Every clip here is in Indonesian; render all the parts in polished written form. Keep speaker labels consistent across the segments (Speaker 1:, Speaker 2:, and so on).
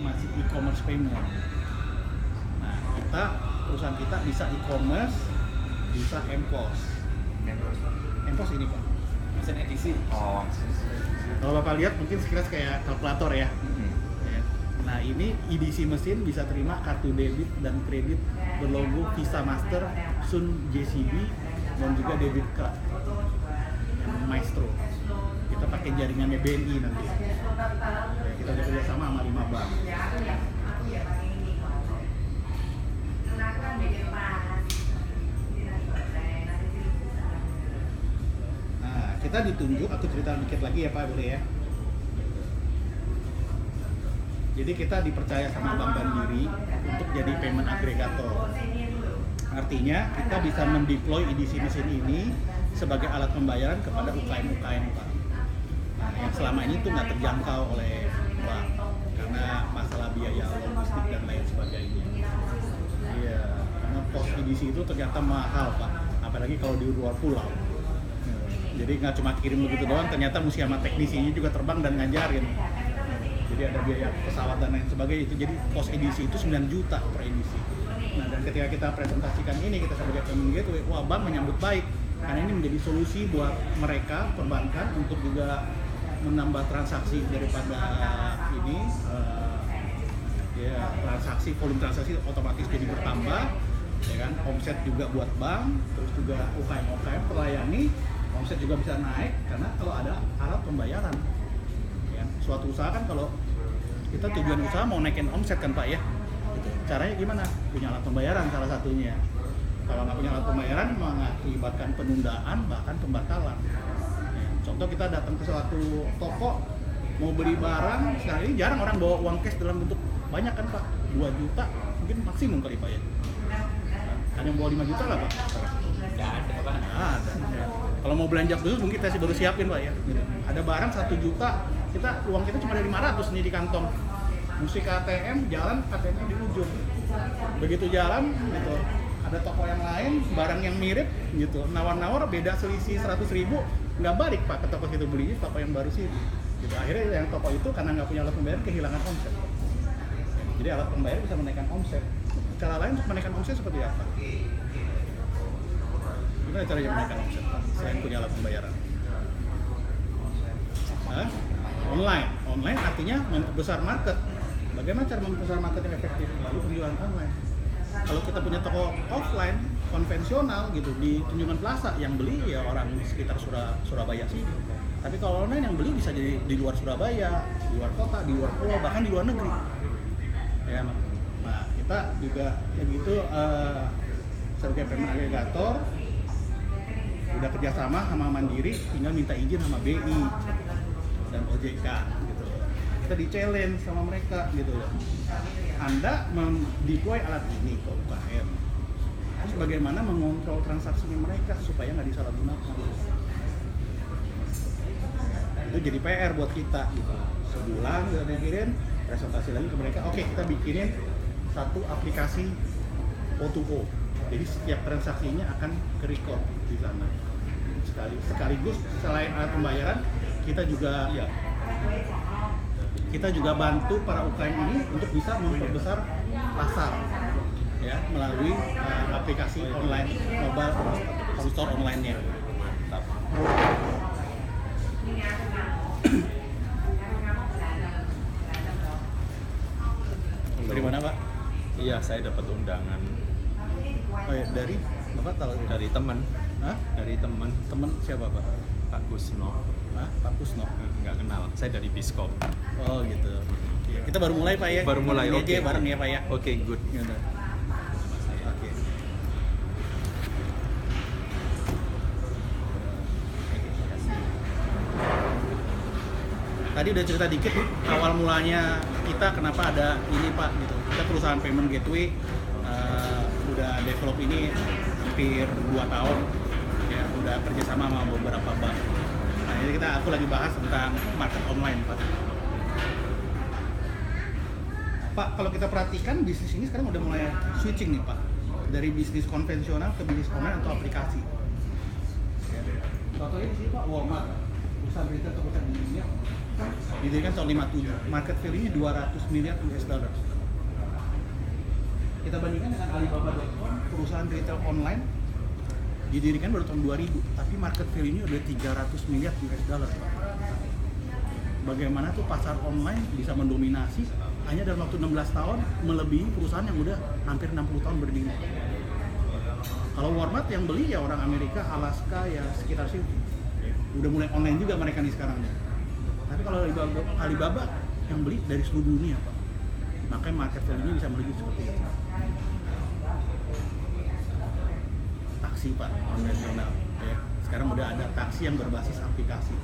Speaker 1: masih e-commerce payment. Nah, perusahaan kita bisa e-commerce, bisa MPOS. MPOS ini Pak, mesin ETC.
Speaker 2: Oh.
Speaker 1: Kalau Bapak lihat mungkin sekilas kayak kalkulator ya. Ya. Nah, ini EDC mesin bisa terima kartu debit dan kredit berlogo Visa Master, Sun JCB, dan juga debit card Maestro. Kita pakai jaringannya BNI nanti. Ya, kita udah kerja sama 5 bank. Nah, kita ditunjuk, aku cerita dikit lagi ya Pak, boleh ya? Jadi kita dipercaya sama Bank Mandiri untuk jadi payment aggregator. Artinya kita bisa mendeploy EDC mesin ini sebagai alat pembayaran kepada UKM-UKM Pak. Nah, yang selama ini tuh nggak terjangkau oleh bank karena masalah biaya logistik dan lain sebagainya. Iya, karena pos EDC itu ternyata mahal Pak, apalagi kalau di luar pulau. Jadi nggak cuma kirim begitu doang, ternyata mesti sama teknisinya juga terbang dan ngajarin. Jadi ada biaya pesawat dan lain sebagainya itu. Jadi pos edisi itu 9 juta per edisi. Nah, dan ketika kita presentasikan ini, kita sebagai payment gateway, wah bank menyambut baik karena ini menjadi solusi buat mereka perbankan untuk juga menambah transaksi daripada ini transaksi, volume transaksi otomatis jadi bertambah, ya kan, omset juga buat bank, terus juga UKM terlayani, omset juga bisa naik karena kalau ada alat pembayaran. Suatu usaha kan kalau kita tujuan usaha mau naikin omset kan Pak ya, gitu. Caranya gimana? Punya alat pembayaran salah satunya. Kalau nggak punya alat pembayaran mengakibatkan penundaan bahkan pembatalan. Ya, contoh kita datang ke suatu toko mau beli barang, sekarang ini jarang orang bawa uang cash dalam bentuk banyak kan Pak, 2 juta mungkin maksimum kali Pak ya. Kan yang bawa 5 juta lah Pak?
Speaker 2: Nggak ada Pak.
Speaker 1: Nggak ada. Ya. Kalau mau belanja khusus mungkin kita baru siapin Pak ya. Gitu. Ada barang 1 juta, uang kita cuma ada 500 nih di kantong. Mesti ke ATM, jalan ATM-nya di ujung. Begitu jalan gitu, ada toko yang lain, barang yang mirip gitu, nawar-nawar beda selisih 100.000, nggak balik Pak ke toko situ belinya, toko yang baru sih. Gitu. Akhirnya yang toko itu karena nggak punya alat pembayaran kehilangan omset. Jadi alat pembayaran bisa menaikkan omset. Cara lain untuk menaikkan omset seperti apa? Gimana caranya menaikkan omset Pak, selain punya alat pembayaran? Online artinya memperbesar market. Bagaimana cara memperbesar market yang efektif? Lalu penjualan online. Kalau kita punya toko offline konvensional gitu di Tunjungan Plaza, yang beli ya orang di sekitar Surabaya sini. Tapi kalau online yang beli bisa jadi di luar Surabaya, di luar kota, di luar pulau, bahkan di luar negeri. Ya, nah kita juga kayak gitu sebagai payment aggregator udah kerjasama sama Mandiri, tinggal minta izin sama BI dan OJK gitu. Kita di-challenge sama mereka gitu loh. Anda mendeploy alat ini ke UKM. Terus bagaimana mengontrol transaksinya mereka supaya nggak disalahgunakan. Itu jadi PR buat kita gitu. Sebulan kita pikirin, presentasi lagi ke mereka. Oke, kita bikinin satu aplikasi O2O. Jadi setiap transaksinya akan ke-record di sana. Sekaligus selain alat pembayaran, kita juga bantu para UKM ini untuk bisa memperbesar pasar ya melalui aplikasi online mobile store online-nya. Dari mana Pak?
Speaker 2: Iya, saya dapat undangan.
Speaker 1: Oh ya, dari Bapak tahu
Speaker 2: Dari teman.
Speaker 1: Hah?
Speaker 2: Dari teman.
Speaker 1: Teman siapa Pak?
Speaker 2: Pak Kusno.
Speaker 1: Hah? Pak Kusno?
Speaker 2: Nggak kenal. Saya dari Biskop.
Speaker 1: Oh gitu. Ya, kita baru mulai Pak ya.
Speaker 2: Baru mulai.
Speaker 1: Oke.
Speaker 2: Oke.
Speaker 1: Bareng ya Pak ya.
Speaker 2: Oke, good.
Speaker 1: Gitu. Oke. Tadi udah cerita dikit awal mulanya kita kenapa ada ini Pak gitu. Kita perusahaan payment gateway udah develop ini hampir 2 tahun ya, udah kerjasama sama beberapa bank. Nah ini aku lagi bahas tentang market online Pak. Pak, kalau kita perhatikan bisnis ini sekarang udah mulai switching nih Pak, dari bisnis konvensional ke bisnis online atau aplikasi. Contohnya di sini Pak, Walmart, perusahaan retail terbesar di dunia, kan Didirikan tahun 57. Market value-nya 200 miliar US dollar. Kita bandingkan dengan Alibaba.com, perusahaan retail online didirikan baru tahun 2000, tapi market value-nya udah 300 miliar US dollar. Bagaimana tuh pasar online bisa mendominasi hanya dalam waktu 16 tahun melebihi perusahaan yang udah hampir 60 tahun berdiri. Kalau Walmart yang beli ya orang Amerika, Alaska ya sekitar situ. Udah mulai online juga mereka nih sekarang. Tapi kalau Alibaba yang beli dari seluruh dunia, Pak. Makanya market value-nya bisa melebihi seperti itu. Taksi, Pak, konvensional. Ya. Sekarang udah ada taksi yang berbasis aplikasi.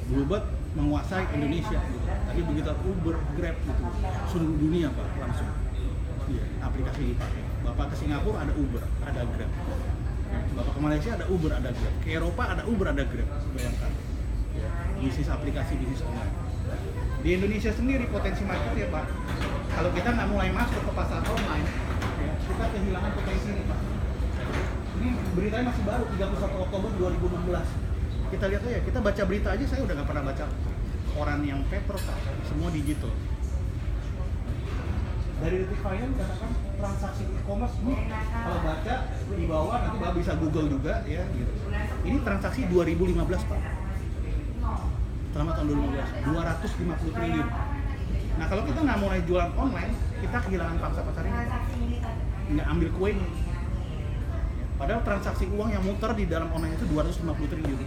Speaker 1: Bluebird menguasai Indonesia, gitu. Tapi begitu Uber, Grab gitu, seluruh dunia Pak langsung. Iya, aplikasi dipakai. Bapak ke Singapura ada Uber, ada Grab. Bapak ke Malaysia ada Uber, ada Grab. Ke Eropa ada Uber, ada Grab. Bayangkan. Ya, bisnis aplikasi, bisnis online. Di Indonesia sendiri potensi market ya Pak. Kalau kita nggak mulai masuk ke pasar online, ya, kita kehilangan potensi ini Pak. Ini beritanya masih baru, 31 Oktober 2016. Kita lihat aja, kita baca berita aja saya udah nggak pernah baca koran yang paper Pak, semua digital. Dari Detik Finance katakan transaksi e-commerce ini kalau baca di bawah nanti Bapak bisa Google juga ya gitu. Ini transaksi 2015 Pak. Selama tahun 2015, 250 triliun. Nah kalau kita nggak mulai jualan online, kita kehilangan pangsa pasar ini. Nggak ambil kue ini. Padahal transaksi uang yang muter di dalam online itu 250 triliun.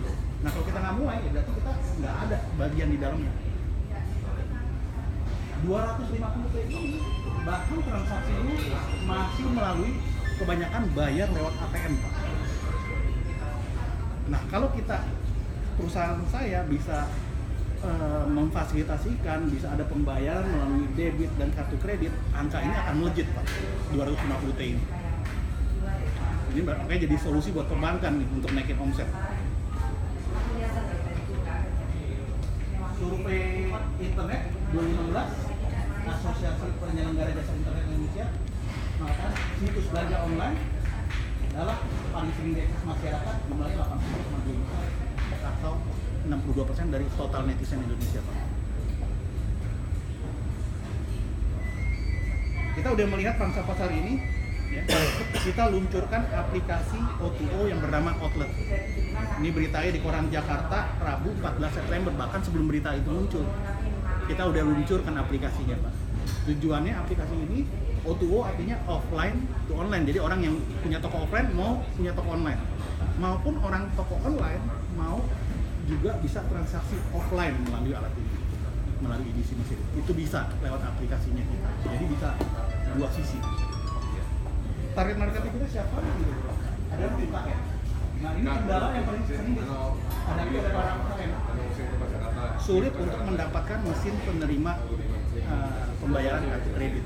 Speaker 1: Nah kalau kita nggak mulai, ya berarti kita nggak ada bagian di dalamnya. 250 triliun, bahkan transaksi ini masih melalui kebanyakan bayar lewat ATM Pak. Nah kalau kita, perusahaan saya bisa memfasilitasikan, bisa ada pembayaran melalui debit dan kartu kredit, angka ini akan melejit Pak, 250 T ini. Ini makanya jadi solusi buat perbankan nih untuk naikin omset. Survei internet 2016, Asosiasi Penyelenggara Jasa Internet Indonesia mengatakan situs belanja online adalah paling sering diakses masyarakat, jumlahnya 80,2 juta atau 62% dari total netizen Indonesia Pak. Kita udah melihat pangsa pasar ini. Ya, kita luncurkan aplikasi O2O yang bernama Outlet. Ini beritanya di koran Jakarta Rabu 14 September, bahkan sebelum berita itu muncul. Kita udah luncurkan aplikasinya Pak. Tujuannya aplikasi ini O2O artinya offline to online. Jadi orang yang punya toko offline mau punya toko online, maupun orang toko online mau juga bisa transaksi offline melalui alat ini, melalui edisi mesin. Itu bisa lewat aplikasinya kita. Jadi bisa dua sisi. Target market kita siapa gitu? Ada UKM. Nah ini kendala yang paling sering dihadapi oleh para UKM. Sulit untuk mendapatkan mesin penerima pembayaran kartu kredit,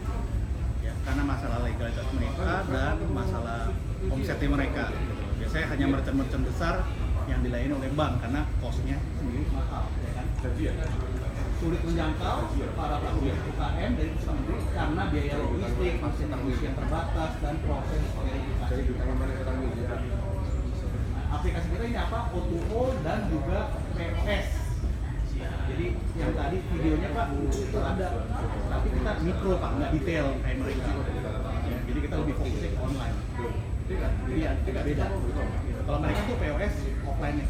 Speaker 1: ya, karena masalah legalitas mereka dan masalah omsetnya mereka. Biasanya hanya merchant-merchant besar yang dilayani oleh bank karena cost-nya sendiri mahal, ya kan? Sulit menjangkau para pelaku UKM dari itu sendiri karena biaya logistik, fasilitas yang terbatas dan proses verifikasi. Aplikasi kita ini apa? O2O dan juga POS. Jadi yang tadi videonya Pak itu ada, tapi kita mikro Pak, nggak detail kayak mereka. Ya, jadi kita lebih fokusnya ke online. Iya, tidak beda. Kalau mereka tuh POS offline nya.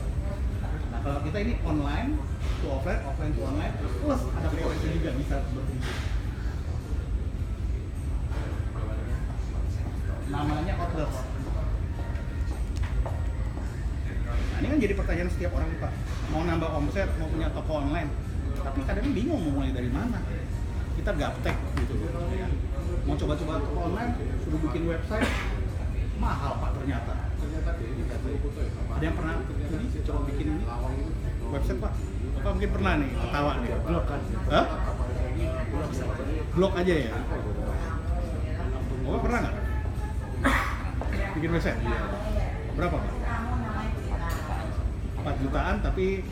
Speaker 1: Nah kalau kita ini online to offline, offline to online, plus ada POS juga bisa berfungsi. Namanya Outlet. Nah ini kan jadi pertanyaan setiap orang Pak, mau nambah omset, mau punya toko online, tapi kadang bingung mau mulai dari mana. Kita gaptek gitu, ya. Mau coba-coba toko online, suruh bikin website, mahal Pak ternyata. Ada yang pernah ini coba bikin ini website Pak? Bapak mungkin pernah nih, ketawa nih. Blog kan? Hah? Blog aja ya? Bapak pernah nggak? Bikin website? Berapa Pak? 4 jutaan tapi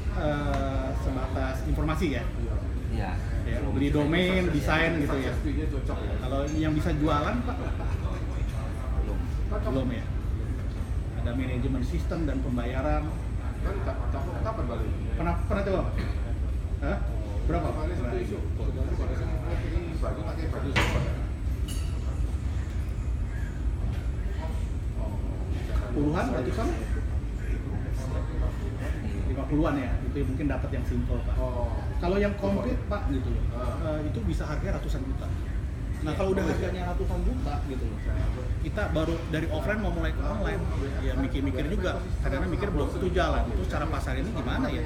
Speaker 1: sebatas informasi ya? Iya. Ya, beli domain, desain gitu ya. Kalau yang bisa jualan Pak? Belum ya. Ada manajemen sistem dan pembayaran,
Speaker 3: Kan kapan balik?
Speaker 1: Pernah coba? Hah? Berapa?
Speaker 3: Kemarin satu isu. Sebenarnya pada saat ini baju pakai baju siapa?
Speaker 1: Puluhan, ratusan? 50-an ya, itu mungkin dapat yang simple Pak. Kalau yang komplit Pak gitu loh, itu bisa harganya ratusan juta. Nah kalau udah harganya ratusan juta gitu loh, kita baru dari offline mau mulai ke online, ya mikir-mikir juga, kadang-kadang mikir belum itu jalan, terus cara pasar ini gimana ya?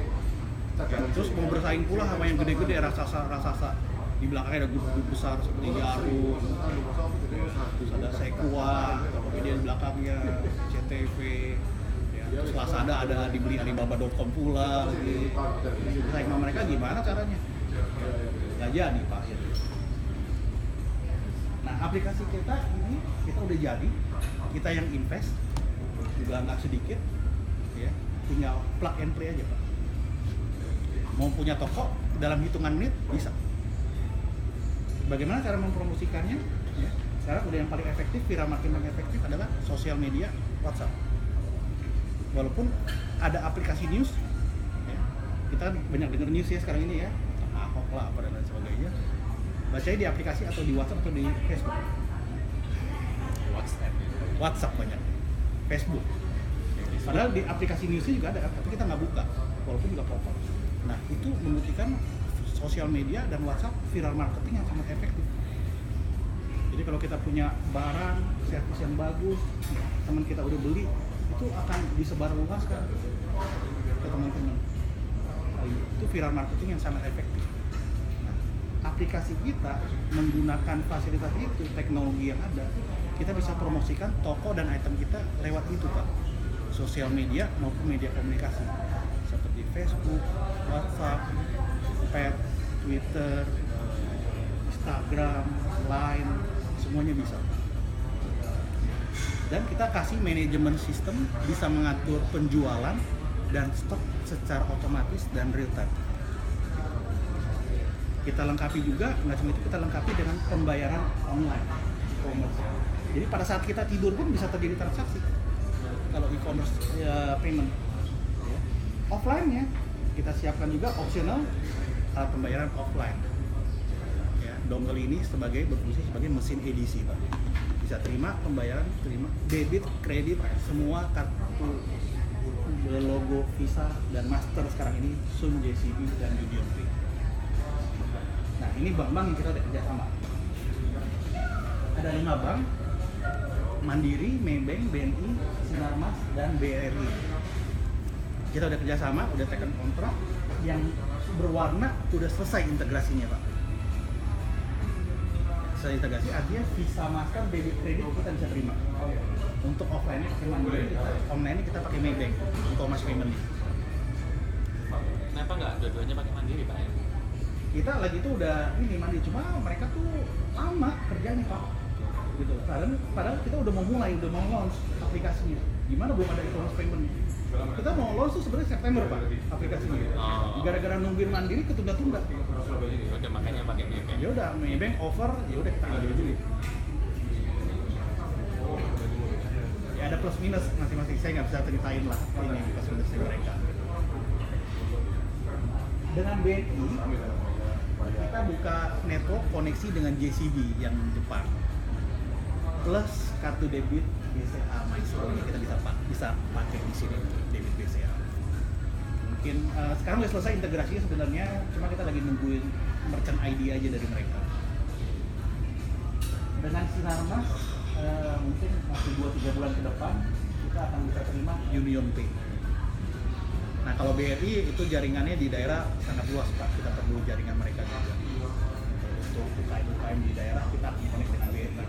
Speaker 1: Terus mau bersaing pula sama yang gede-gede, raksasa di belakangnya ada grup besar seperti Jarum, terus ada Sequoia, Tokopedia di belakangnya, CTV, ya, terus Lazada ada dibeli Alibaba.com pula, gitu. Bersaing sama mereka gimana caranya? Nggak jadi Pak. Nah aplikasi kita ini kita udah jadi, kita yang invest juga nggak sedikit, ya tinggal plug and play aja Pak. Mau punya toko dalam hitungan menit bisa. Bagaimana cara mempromosikannya? Ya, sekarang udah yang paling efektif, viral marketing yang efektif adalah sosial media, WhatsApp. Walaupun ada aplikasi news, ya, kita banyak dengar news ya sekarang ini ya, Ahok lah apa dan lain sebagainya. Bacanya di aplikasi atau di WhatsApp atau di Facebook? WhatsApp banyak, Facebook. Padahal di aplikasi newsnya juga ada, tapi kita nggak buka, walaupun juga pop-up. Nah itu membuktikan sosial media dan WhatsApp viral marketing yang sangat efektif. Jadi kalau kita punya barang, servis yang bagus, teman kita udah beli, itu akan disebarluaskan ke teman-teman. Itu viral marketing yang sangat efektif. Nah, aplikasi kita menggunakan fasilitas itu, teknologi yang ada, kita bisa promosikan toko dan item kita lewat itu Pak. Sosial media maupun media komunikasi seperti Facebook, WhatsApp, Pet, Twitter, Instagram, Line, semuanya bisa. Dan kita kasih manajemen sistem bisa mengatur penjualan dan stok secara otomatis dan real time. Kita lengkapi juga, nggak cuma itu, kita lengkapi dengan pembayaran online, e-commerce. Jadi pada saat kita tidur pun bisa terjadi transaksi. Kalau e-commerce ya, payment. Offline-nya kita siapkan juga optional pembayaran offline. Ya, dongle ini berfungsi sebagai mesin edisi Pak. Bisa terima pembayaran, terima debit, kredit, semua kartu logo Visa dan Master sekarang ini Sun, JCB dan UnionPay. Nah ini bank-bank yang kita udah kerjasama. Ada 5 bank, Mandiri, Maybank, BNI, Sinarmas, dan BRI. Kita udah kerjasama, udah taken kontrak yang berwarna udah selesai integrasinya Pak. Selesai integrasi artinya Visa, Master, debit, kredit kita bisa terima. Untuk offline-nya pakai Mandiri, online-nya kita pakai Maybank untuk mas payment.
Speaker 2: Kenapa nggak dua-duanya pakai Mandiri Pak?
Speaker 1: Kita lagi itu udah ini Mandiri, cuma mereka tuh lama kerjanya Pak. Gitu. Padahal kita udah mau launch aplikasinya. Gimana belum ada e-commerce payment? Kita mau launch tuh sebenarnya September Pak aplikasinya. Gara-gara nungguin Mandiri ketunda-tunda.
Speaker 2: Oke, makanya pakai Maybank.
Speaker 1: Ya udah Maybank over, ya udah kita ambil dulu. Ya ada plus minus masing-masing, saya nggak bisa ceritain lah ini plus minusnya mereka. Dengan BNI kita buka network koneksi dengan JCB yang Jepang. Plus kartu debit BCA Maestro ini kita bisa pakai di sini debit BCA. Mungkin sekarang udah selesai integrasinya sebenarnya, cuma kita lagi nungguin merchant ID aja dari mereka. Dengan Sinarmas mungkin masih 2-3 bulan ke depan kita akan bisa terima UnionPay. Nah kalau BRI itu jaringannya di daerah sangat luas Pak, kita perlu jaringan mereka juga. Untuk UKM di daerah kita akan connect dengan BRI.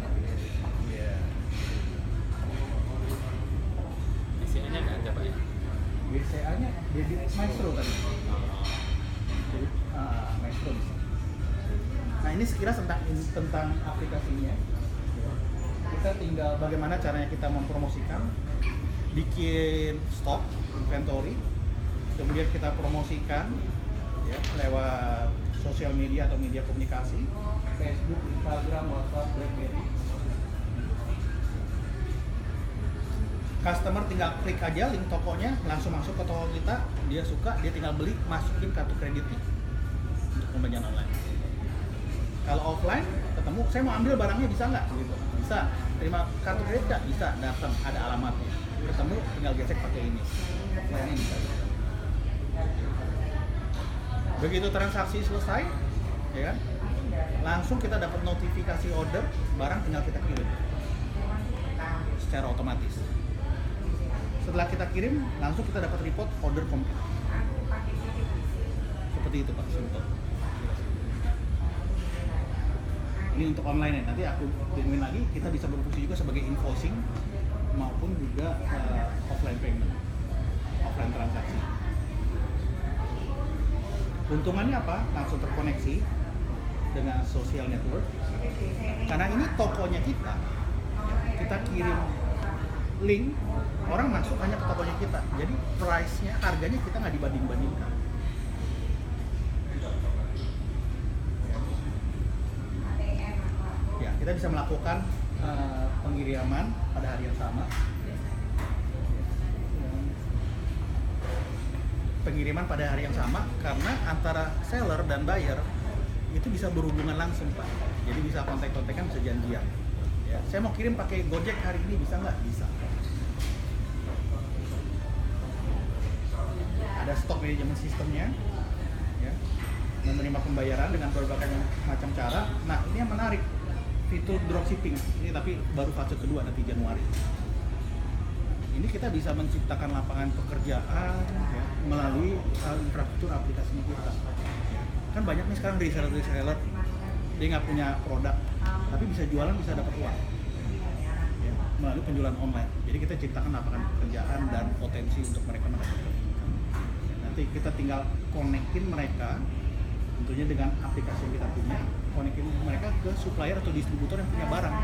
Speaker 2: BCA-nya nggak ada Pak ya?
Speaker 1: BCA-nya debit Maestro tadi. Maestro bisa. Nah ini sekilas tentang aplikasinya. Kita tinggal bagaimana caranya kita mempromosikan, bikin stok, inventory, kemudian kita promosikan ya, lewat sosial media atau media komunikasi, Facebook, Instagram, WhatsApp, BlackBerry. Customer tinggal klik aja link tokonya, langsung masuk ke toko kita, dia suka, dia tinggal beli, masukin kartu kreditnya untuk pembayaran online. Kalau offline, ketemu, saya mau ambil barangnya bisa nggak? Gitu. Bisa. Terima kartu kredit nggak? Bisa. Datang, ada alamatnya. Ketemu, tinggal gesek pakai ini. Offline bisa. Begitu transaksi selesai, ya kan? Langsung kita dapat notifikasi order, barang tinggal kita kirim secara otomatis. Setelah kita kirim, langsung kita dapat report order complete. Seperti itu Pak, simple. Ini untuk online ya, nanti aku tunjukin lagi, kita bisa berfungsi juga sebagai invoicing maupun juga offline payment, offline transaksi. Untungannya apa? Langsung terkoneksi dengan social network. Karena ini tokonya kita kirim link, orang masuk hanya ke tokonya kita. Jadi price-nya, harganya kita nggak dibanding-bandingkan. Ya, kita bisa melakukan pengiriman pada hari yang sama. Pengiriman pada hari yang sama karena antara seller dan buyer itu bisa berhubungan langsung Pak. Jadi bisa kontak-kontakan, bisa janjian. Ya, saya mau kirim pakai Gojek hari ini, bisa nggak? Bisa. Ada stok manajemen sistemnya, ya, menerima pembayaran dengan berbagai macam cara. Nah ini yang menarik, fitur dropshipping ini tapi baru fase kedua nanti Januari. Ini kita bisa menciptakan lapangan pekerjaan ya, melalui infrastruktur aplikasi kita. Kan banyak nih sekarang reseller dia nggak punya produk tapi bisa jualan, bisa dapat uang ya, melalui penjualan online. Jadi kita ciptakan lapangan pekerjaan dan potensi untuk mereka mendapatkan. Nanti kita tinggal konekin mereka tentunya dengan aplikasi yang kita punya, konekin mereka ke supplier atau distributor yang punya barang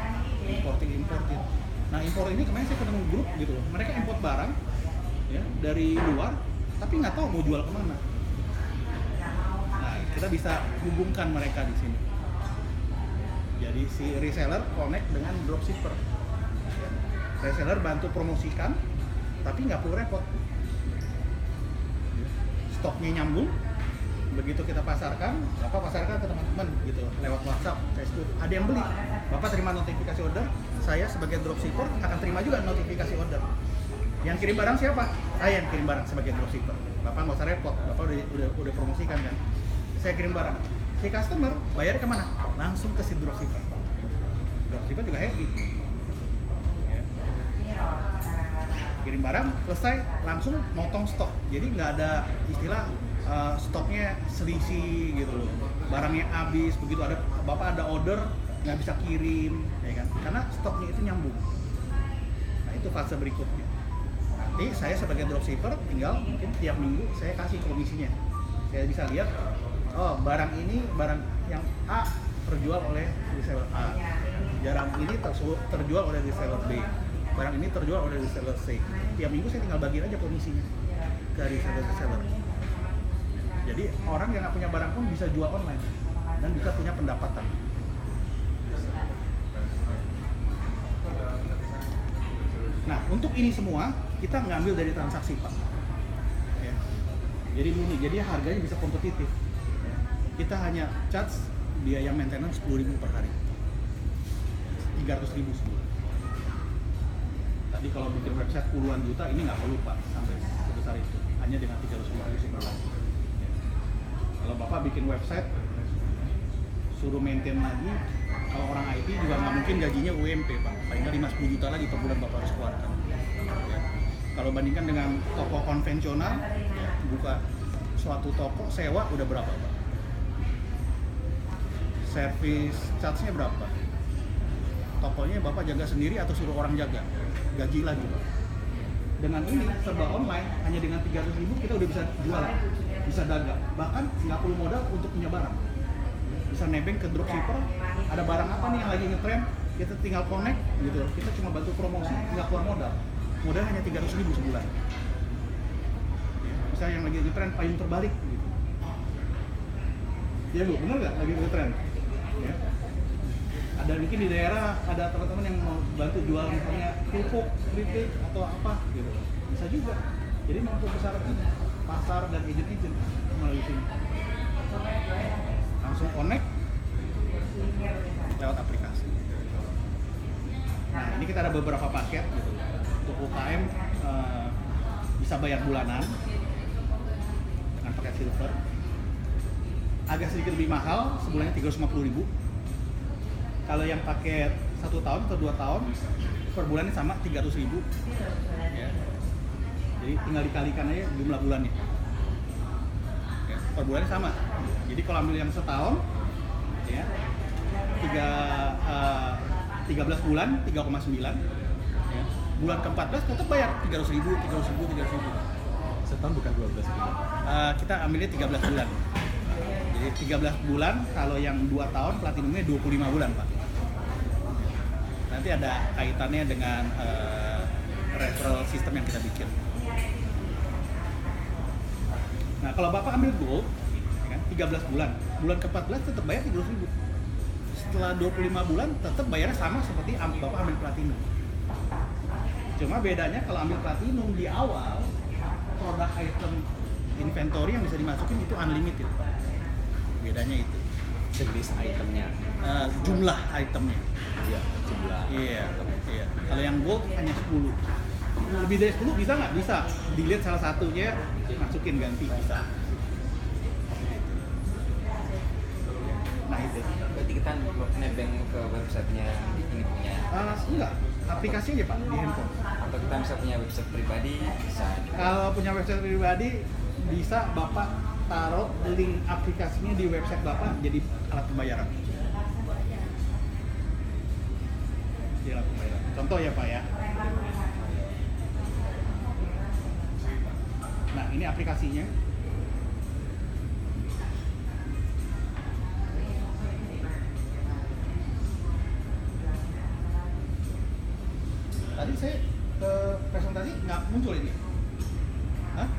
Speaker 1: importir. Nah impor ini kemarin saya ketemu grup gitu loh, mereka import barang ya dari luar tapi nggak tahu mau jual kemana. Nah kita bisa hubungkan mereka di sini. Jadi si reseller connect dengan dropshipper. Reseller bantu promosikan tapi nggak perlu repot. Stoknya nyambung, begitu kita pasarkan, Bapak pasarkan ke teman-teman gitu lewat WhatsApp, Facebook. Ada yang beli, Bapak terima notifikasi order, saya sebagai dropshipper akan terima juga notifikasi order. Yang kirim barang siapa? Saya yang kirim barang sebagai dropshipper. Bapak nggak usah repot, Bapak udah promosikan kan. Saya kirim barang, si customer bayar kemana? Langsung ke si dropshipper. Dropshipper juga happy. Ya. Kirim barang, selesai, langsung motong stok. Jadi nggak ada istilah stoknya selisih gitu loh. Barangnya habis, begitu ada Bapak ada order nggak bisa kirim, ya kan? Karena stoknya itu nyambung. Nah itu fase berikutnya. Nanti saya sebagai dropshipper tinggal mungkin tiap minggu saya kasih komisinya. Saya bisa lihat, oh barang ini barang yang A terjual oleh reseller A, barang ini terjual oleh reseller B, barang ini terjual oleh reseller C. Tiap minggu saya tinggal bagiin aja komisinya ke reseller. Jadi orang yang nggak punya barang pun bisa jual online dan bisa punya pendapatan. Nah untuk ini semua kita ngambil dari transaksi Pak. Ya. Jadi harganya bisa kompetitif. Ya. Kita hanya charge biaya maintenance 10.000 per hari, 300.000 sebulan. Tadi kalau bikin website puluhan juta, ini nggak perlu Pak sampai sebesar itu, hanya dengan 350 sebulan. Ya. Kalau Bapak bikin website, suruh maintain lagi, kalau orang IT juga nggak mungkin gajinya UMP Pak, paling nggak 5-10 juta lagi per bulan Bapak harus keluarkan. Ya. Kalau bandingkan dengan toko konvensional, ya, buka suatu toko, sewa udah berapa Pak? Service charge-nya berapa? Tokonya Bapak jaga sendiri atau suruh orang jaga? Gaji lagi Pak. Dengan ini serba online, hanya dengan 300.000 kita udah bisa jualan, bisa dagang, bahkan nggak perlu modal untuk punya barang. Bisa nebeng ke dropshipper, ada barang apa nih yang lagi ngetrend, kita tinggal connect gitu, kita cuma bantu promosi, nggak keluar modal hanya 300.000 sebulan. Misalnya yang lagi ngetrend payung terbalik gitu. Ya Bu, bener nggak lagi ngetrend? Ya. ada mungkin di daerah ada teman-teman yang mau bantu jual misalnya kerupuk, keripik atau apa gitu, bisa juga. Jadi mampu besar pasar dan agent-agent melalui sini. Langsung connect lewat aplikasi. Nah ini kita ada beberapa paket gitu. Untuk UKM bisa bayar bulanan dengan paket silver. Agak sedikit lebih mahal, sebulannya 350.000. Kalau yang paket 1 tahun atau 2 tahun, per bulannya sama 300.000. Ya. Jadi tinggal dikalikan aja jumlah bulannya. Ya, per bulannya sama. Jadi kalau ambil yang setahun, ya, 13 bulan 3,9. Ya. Bulan ke-14 tetap bayar 300.000.
Speaker 3: Setahun bukan 12 bulan.
Speaker 1: Kita ambilnya 13 bulan. Jadi 13 bulan, kalau yang 2 tahun platinumnya 25 bulan, Pak. Nanti ada kaitannya dengan referral system yang kita bikin. Nah, kalau Bapak ambil gold, ya kan, 13 bulan, bulan ke-14 tetap bayar 300.000. Setelah 25 bulan tetap bayarnya sama seperti Bapak ambil platinum. Cuma bedanya kalau ambil platinum di awal, produk item inventory yang bisa dimasukin itu unlimited. Bedanya itu.
Speaker 3: Jenis itemnya.
Speaker 1: Jumlah itemnya.
Speaker 3: Iya, jumlah.
Speaker 1: Iya. Kalau yang gold hanya 10. Lebih dari 10 bisa nggak? Bisa. Dilihat salah satunya, masukin ganti bisa. Nah itu.
Speaker 4: Berarti kita nebeng ke websitenya ini punya.
Speaker 1: Enggak. Aplikasi aja Pak di handphone.
Speaker 4: Atau kita bisa punya website pribadi bisa.
Speaker 1: Kalau punya website pribadi bisa Bapak taruh link aplikasinya di website Bapak jadi alat pembayaran. Jadi alat pembayaran. Contoh ya Pak ya. Nah ini aplikasinya. Tadi saya ke presentasi nggak muncul ini. Hah?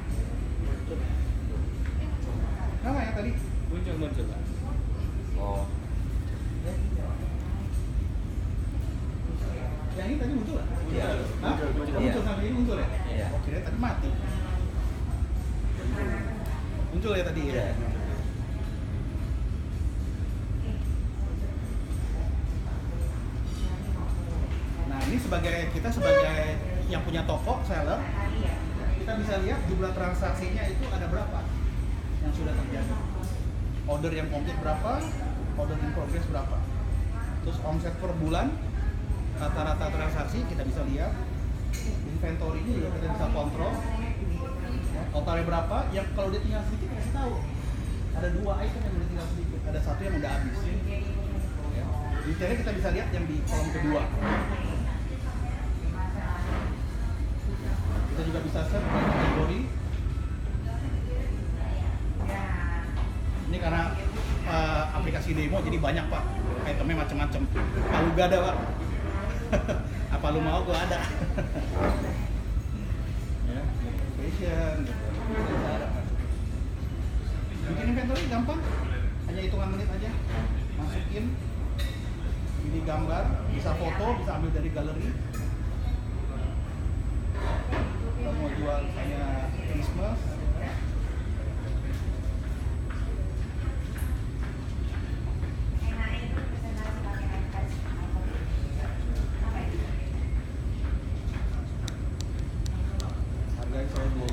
Speaker 1: Nama ya tadi?
Speaker 2: Muncul Pak.
Speaker 4: Oh,
Speaker 1: Yang ini tadi muncul nggak?
Speaker 4: Iya.
Speaker 1: Hah?
Speaker 4: Muncul.
Speaker 1: Muncul sampai ini muncul ya?
Speaker 4: Iya.
Speaker 1: Oh, kira tadi mati. Muncul ya tadi ya?
Speaker 4: Iya.
Speaker 1: Nah ini kita sebagai yang punya toko, seller, kita bisa lihat jumlah transaksinya itu ada berapa yang sudah terjadi. Order yang komplit berapa, order in progress berapa. Terus omset per bulan, rata-rata transaksi kita bisa lihat. Inventory ini juga kita bisa kontrol. Ya, totalnya berapa, yang kalau dia tinggal sedikit kasih tahu. Ada 2 item yang udah tinggal sedikit, ada 1 yang udah habis. Ya. Detailnya kita bisa lihat yang di kolom kedua. Kita juga bisa search by kategori. Ini karena aplikasi demo jadi banyak Pak, itemnya macam-macam. Palu gak ada Pak. Apa lu mau gua ada. Ya, fashion gitu. Bikin inventory gampang, hanya hitungan menit aja. Masukin, pilih gambar, bisa foto, bisa ambil dari galeri. Kita mau jual misalnya Christmas, harganya saya 20.000.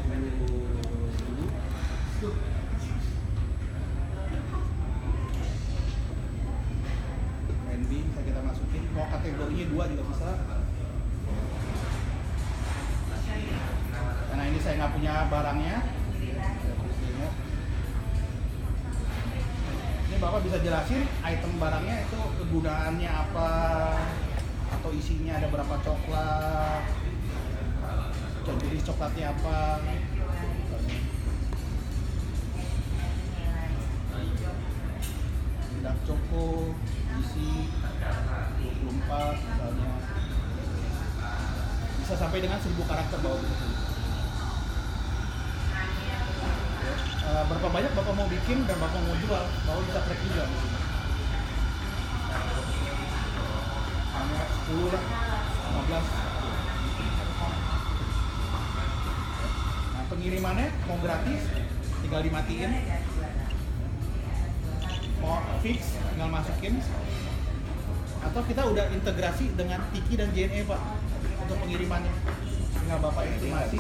Speaker 1: NB bisa kita masukin, mau kategorinya 2 juga bisa. Karena ini saya nggak punya barangnya. Ini Bapak bisa jelasin item barangnya itu kegunaannya apa, atau isinya ada berapa coklat, jenis coklatnya apa. Dark Choco, isi 24 misalnya. Bisa sampai dengan 1000 karakter Bapak bisa tulis. Berapa banyak Bapak mau bikin dan Bapak mau jual, Bapak bisa track juga di sini. 10 lah, 15. Nah, pengirimannya mau gratis, tinggal dimatiin. Mau fix, tinggal masukin. Atau kita udah integrasi dengan Tiki dan JNE Pak untuk pengirimannya. Tinggal Bapak estimasi.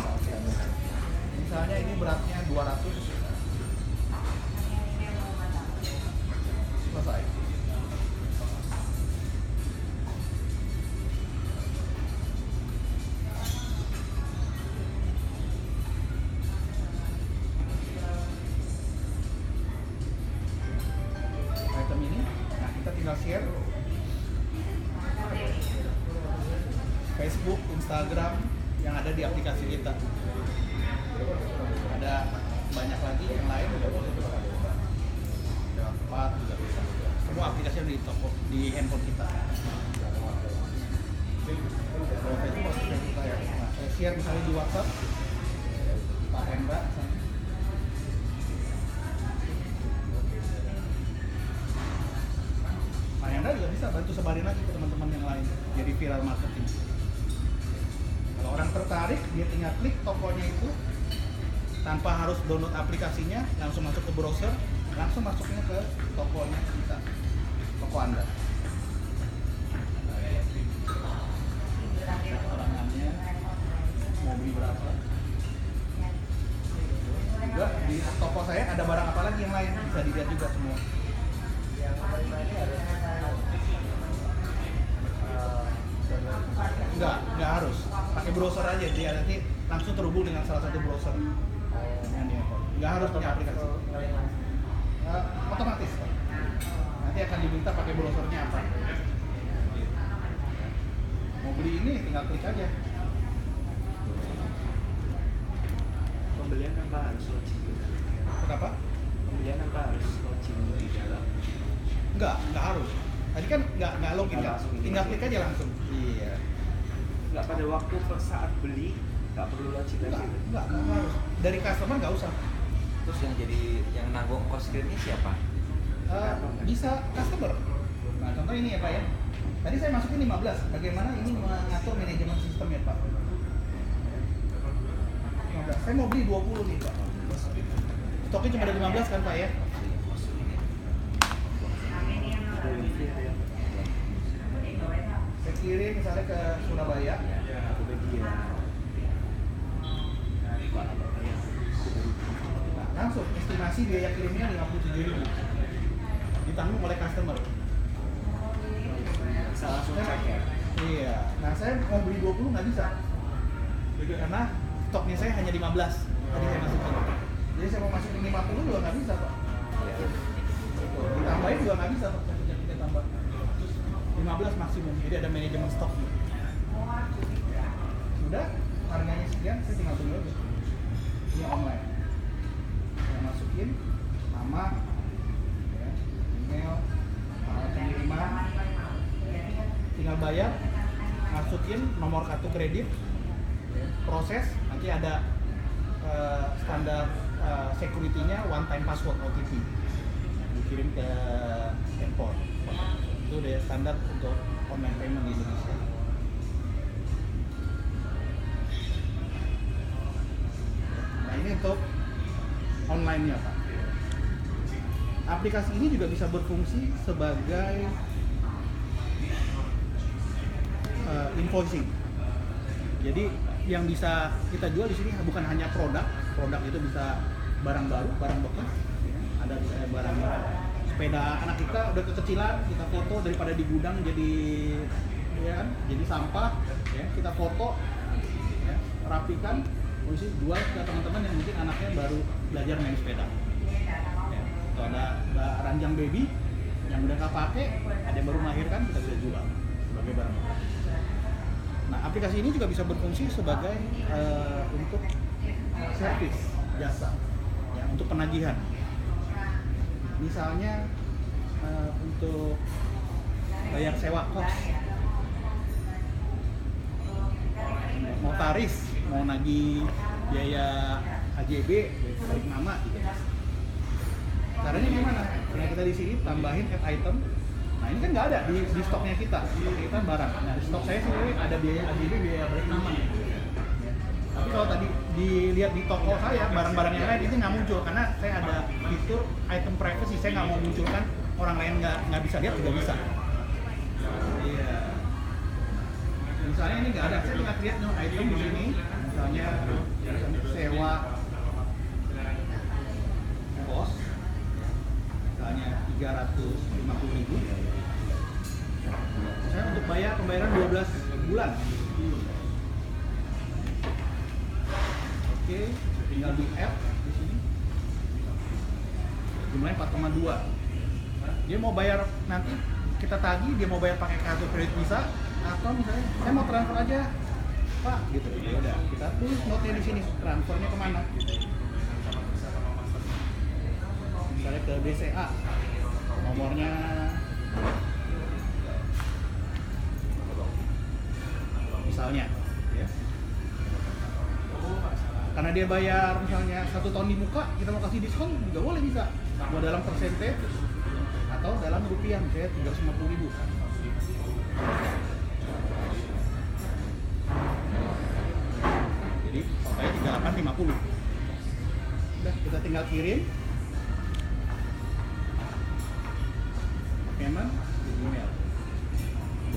Speaker 1: Misalnya ini beratnya 200. Selesai. Item ini, nah kita tinggal share Facebook, Instagram yang ada di aplikasi kita. Ada banyak lagi yang lain juga boleh. Ada 4 juga bisa. Semua aplikasi yang di toko di handphone kita. Kalau Facebook masih Facebook saya. Nah, saya share misalnya di WhatsApp Pak Hendra. Pak Hendra juga bisa bantu sebarin lagi ke teman-teman yang lain. Jadi viral marketing. Kalau orang tertarik, dia tinggal klik tokonya itu tanpa harus download aplikasinya, langsung masuk ke browser, langsung masuknya ke tokonya kita, toko Anda. Keterangannya, mau beli berapa. Juga di toko saya ada barang apa lagi yang lain, bisa dilihat juga semua. Enggak harus. Pakai browser aja, dia nanti langsung terhubung dengan salah satu browser. Enggak harus punya aplikasi. Otomatis. Nanti akan diminta pakai browsernya apa. Mau beli ini tinggal klik aja.
Speaker 4: Pembelian tanpa harus login.
Speaker 1: Kenapa?
Speaker 4: Pembelian tanpa harus login di dalam.
Speaker 1: Enggak harus. Tadi kan enggak login kan? Tinggal klik aja langsung. Iya.
Speaker 4: Nggak pada waktu saat beli nggak perlu login lagi.
Speaker 1: Enggak harus. Dari customer nggak usah.
Speaker 4: Terus yang nanggung cost ini siapa?
Speaker 1: Bisa customer. Nah, contoh ini ya Pak ya. Tadi saya masukin 15. Bagaimana ini mengatur manajemen sistem ya Pak? 15. Saya mau beli 20 nih Pak. Stoknya cuma ada 15 kan Pak ya? Saya kirim misalnya ke Surabaya. Nah, langsung estimasi biaya kirimnya 57.000. Ditanggung oleh customer.
Speaker 4: Bisa langsung cek ya?
Speaker 1: Iya. Nah, saya mau beli 20 nggak bisa. Karena stoknya saya hanya 15. Tadi saya masukin. Jadi saya mau masukin 50 juga nggak bisa Pak. Ditambahin juga nggak bisa Pak. Kita tambah 15 maksimum. Jadi ada manajemen stok. Sudah, harganya sekian, saya tinggal tunggu aja. Ini online. Saya masukin nama, ya, email, pengiriman, tinggal bayar, masukin nomor kartu kredit, proses, nanti ada standar security-nya one time password OTP dikirim ke handphone. Itu udah standar untuk online payment di Indonesia. Nah, ini untuk online-nya Pak. Aplikasi ini juga bisa berfungsi sebagai invoicing. Jadi yang bisa kita jual di sini bukan hanya produk itu bisa barang baru, barang bekas. Ada misalnya barang sepeda anak kita udah kekecilan, kita foto daripada di gudang jadi ya kan, jadi sampah, ya kita foto, ya, rapikan, polisi jual ke teman-teman yang mungkin anaknya baru belajar main sepeda. Ya, atau ada ranjang baby yang udah nggak pakai, ada yang baru melahirkan, kita bisa jual sebagai barang bekas. Nah, aplikasi ini juga bisa berfungsi sebagai untuk servis jasa, ya, untuk penagihan. Misalnya untuk bayar sewa kos, notaris mau nagih biaya HJB, balik nama gitu. Caranya gimana? Karena kita di sini tambahin add item, Nah ini kan nggak ada di stoknya kita, stok kita barang. Nah di stok saya sendiri ada biaya ADB, biaya balik nama. Tapi kalau tadi dilihat di toko saya, barang-barang yang lain itu nggak muncul karena saya ada fitur item privacy, saya nggak mau munculkan orang lain nggak bisa lihat, tidak bisa. Iya. Misalnya ini nggak ada, saya tinggal create new item di sini, misalnya sewa kos, misalnya 350.000. Saya untuk pembayaran 12 bulan. Oke, tinggal di add di sini. Jumlahnya 4,2. Dia mau bayar nanti kita tagih, dia mau bayar pakai kartu kredit bisa, atau misalnya saya mau transfer aja, Pak, gitu. Ya udah, kita tulis note-nya di sini, transfernya kemana? Gitu. Misalnya ke BCA, nomornya misalnya, ya. Karena dia bayar misalnya 1 tahun di muka, kita mau kasih diskon juga boleh, bisa. Mau dalam persentage atau dalam rupiah, misalnya 350.000. Jadi totalnya 3850. Udah, kita tinggal kirim payment di email.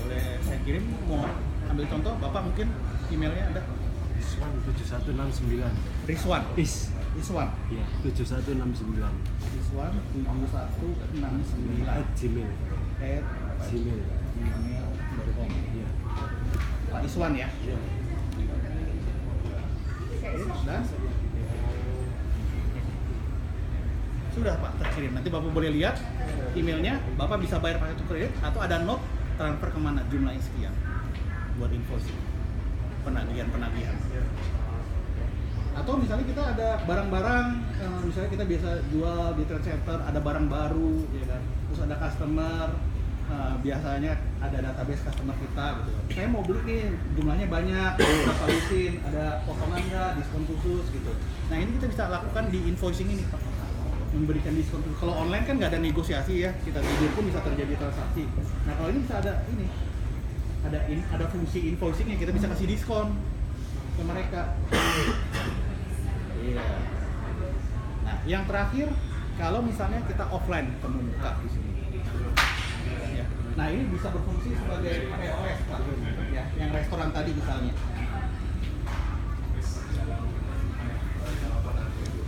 Speaker 1: Boleh saya kirim, mau ambil contoh, Bapak mungkin emailnya ada?
Speaker 5: Rizwan 7169.
Speaker 1: Rizwan. Rizwan.
Speaker 5: Iya, 7169.
Speaker 1: Rizwan 7169
Speaker 5: @gmail.
Speaker 1: @gmail.com.
Speaker 5: Iya.
Speaker 1: Pak Iswan ya.
Speaker 5: Iya.
Speaker 1: Dan sudah Pak terkirim. Nanti Bapak boleh lihat emailnya. Bapak bisa bayar pakai kartu kredit atau ada note transfer kemana jumlahnya sekian buat invoicing, penagihan. Atau misalnya kita ada barang-barang, misalnya kita biasa jual di trade center, ada barang baru, ya kan. Terus ada customer, biasanya ada database customer kita gitu. Saya mau beli nih, jumlahnya banyak, berapa lusin, ada potongan nggak, diskon khusus gitu. Nah ini kita bisa lakukan di invoicing ini Pak, memberikan diskon. Kalau online kan nggak ada negosiasi ya, kita tidur pun bisa terjadi transaksi. Nah kalau ini bisa ada ini, ada fungsi invoicing yang kita bisa kasih diskon ke mereka. Iya. Nah, yang terakhir, kalau misalnya kita offline ketemu muka di sini. Ya. Nah, ini bisa berfungsi sebagai POS, Pak. Ya, yang restoran tadi misalnya.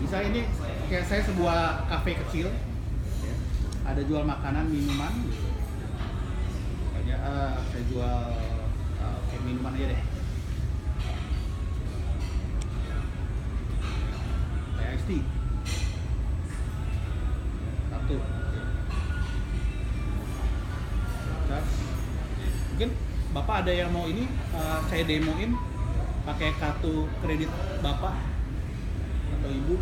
Speaker 1: Bisa ini kayak saya sebuah kafe kecil. Ya. Ada jual makanan, minuman. Saya jual kayak minuman aja deh. Iced tea. Satu. Mungkin Bapak ada yang mau ini, saya demoin pakai kartu kredit Bapak atau Ibu.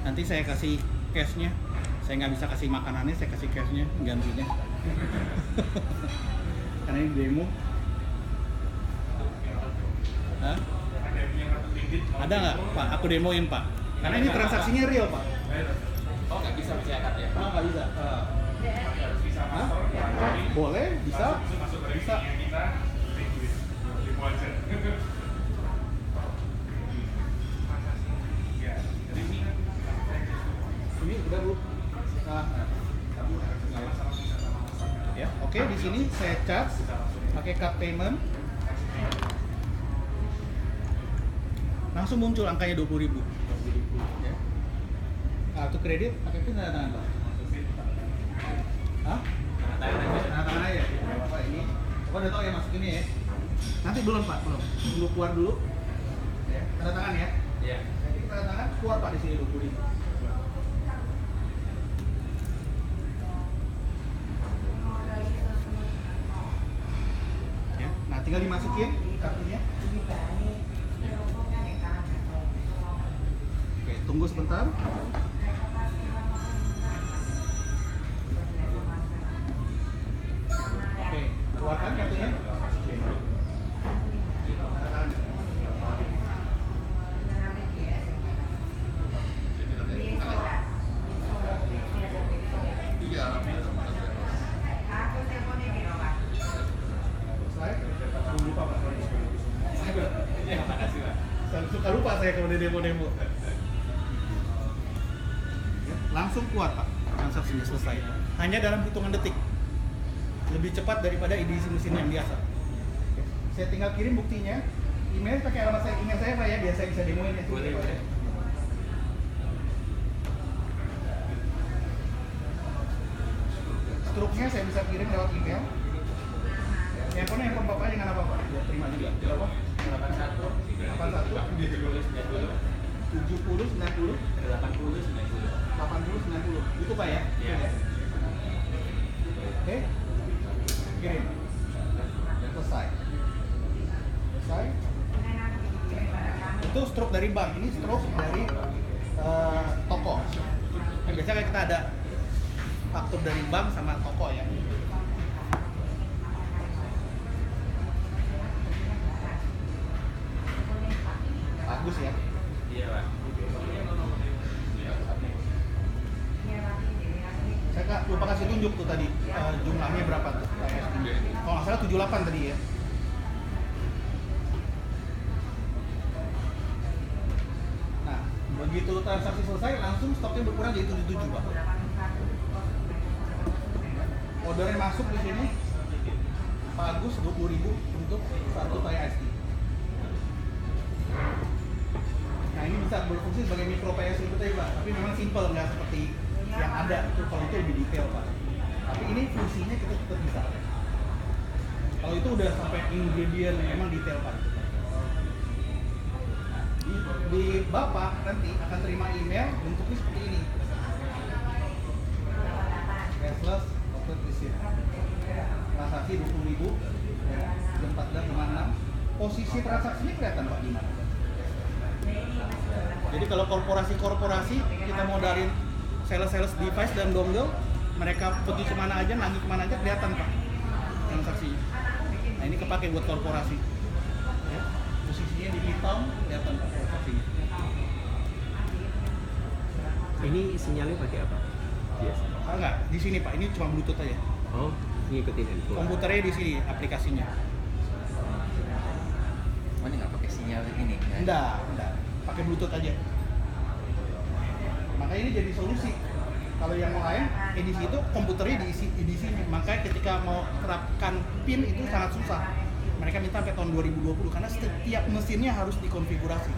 Speaker 1: Nanti saya kasih cashnya. Saya nggak bisa kasih makanannya, saya kasih cashnya, gantinya. Karena ini demo. Hah? Ada nggak Pak? Aku demoin Pak. Karena ini transaksinya real Pak.
Speaker 2: Oh nggak bisa mencetak ya?
Speaker 1: Nggak bisa. Hah? Boleh, bisa. Bisa. Ini udah Bu. Ya, oke, di sini saya charge pakai card payment. Langsung muncul angkanya 20.000. Ya. Kartu kredit pakai pin tanda tangan Pak. Hah? Tanda tangan aja. Pak ini. Bapak udah tahu ya masuk ini ya. Nanti belum Pak, belum. Tunggu keluar dulu. Ya, tanda tangan ya.
Speaker 2: Iya.
Speaker 1: Jadi tanda tangan keluar Pak di sini 20.000. Ya, nah tinggal dimasukin kartunya. Oke, tunggu sebentar. Oke, keluarkan kartunya. saya kalau dia demo-demo. Langsung kuat Pak, transaksinya selesai. Hanya dalam hitungan detik. Lebih cepat daripada edisi mesin yang biasa. Oke. Saya tinggal kirim buktinya. Email pakai alamat saya, email saya Pak ya, biar saya bisa demoin ya.
Speaker 2: Boleh.
Speaker 1: Struknya saya bisa kirim lewat email. Handphone Bapak jangan apa-apa, ya terima juga. Berapa? 81 70 90 80 90. Itu Pak ya?
Speaker 2: Iya.
Speaker 1: Oke. Kirim. Selesai. Itu stroke dari bank, ini stroke dari toko. Kan biasanya kita ada faktur dari bank sama toko ya. Bagus ya.
Speaker 2: Iya, Pak.
Speaker 1: Saya lupa kasih tunjuk tuh tadi jumlahnya berapa tuh. Kalau nggak salah 78 tadi ya. Nah, begitu transaksi selesai langsung stoknya berkurang jadi 77 Pak. Ordernya masuk di sini Pak Agus 20.000 untuk satu tray ice tea. Nah ini bisa berfungsi sebagai micro PS itu tadi Pak, tapi memang simple nggak seperti yang ada itu, kalau itu lebih detail Pak. Tapi ini fungsinya kita tetap bisa. Kalau itu udah sampai ingredient memang detail Pak. Di Bapak nanti akan terima email bentuknya seperti ini. Cashless, corporate receipt. Transaksi 20.000, jam 14.56. Posisi transaksinya kelihatan Pak di mana? Jadi kalau korporasi-korporasi kita modalin sales device dan dongle, mereka pergi kemana aja, nagih kemana aja kelihatan Pak transaksinya. Nah ini kepake buat korporasi. Ya. Posisinya di hitam kelihatan Pak transaksinya.
Speaker 6: Ini sinyalnya pakai apa? Biasa.
Speaker 1: Ah, enggak, di sini Pak, ini cuma Bluetooth aja.
Speaker 6: Oh, ngikutin handphone.
Speaker 1: Komputernya di sini, aplikasinya.
Speaker 4: Oh, ini nggak pakai sinyal ini?
Speaker 1: Enggak. Pakai Bluetooth aja. Makanya ini jadi solusi. Kalau yang lain edisi itu komputernya di sini. Makanya ketika mau terapkan PIN itu sangat susah. Mereka minta sampai tahun 2020 karena setiap mesinnya harus dikonfigurasi.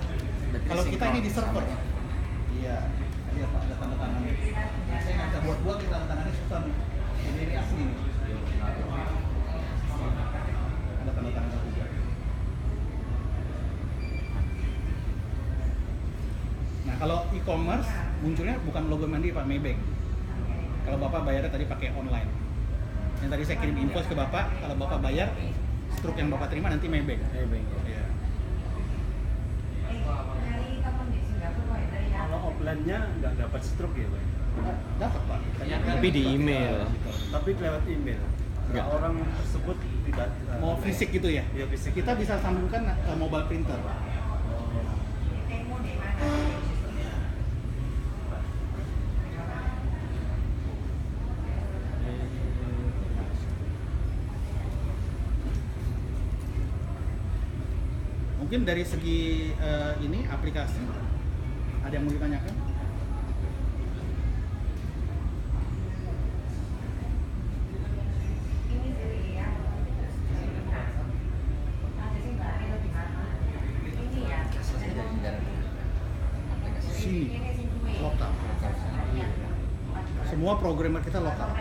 Speaker 1: Kalau kita ini di server. Iya. Iya Pak, ada tanda tangannya. Saya nggak bisa buat kita tanda tangannya susah nih. Ini asli nih. Ada tanda tangan juga. Nah kalau e-commerce munculnya bukan logo Mandiri Pak, Maybank. Kalau Bapak bayarnya tadi pakai online. Yang tadi saya kirim invoice ke Bapak, kalau Bapak bayar, struk yang Bapak terima nanti Maybank.
Speaker 5: Maybank.
Speaker 1: Iya.
Speaker 5: Kalau offline-nya nggak dapat stroke ya Pak?
Speaker 1: Dapat Pak.
Speaker 6: Tapi di email.
Speaker 5: Tapi lewat email.
Speaker 6: Nggak.
Speaker 5: Orang tersebut tidak
Speaker 1: Mau fisik gitu ya?
Speaker 5: Iya, fisik.
Speaker 1: Kita bisa sambungkan mobile printer. Mungkin dari segi ini aplikasi ada yang mau ditanyakan? Sini lokal. Semua programmer kita lokal.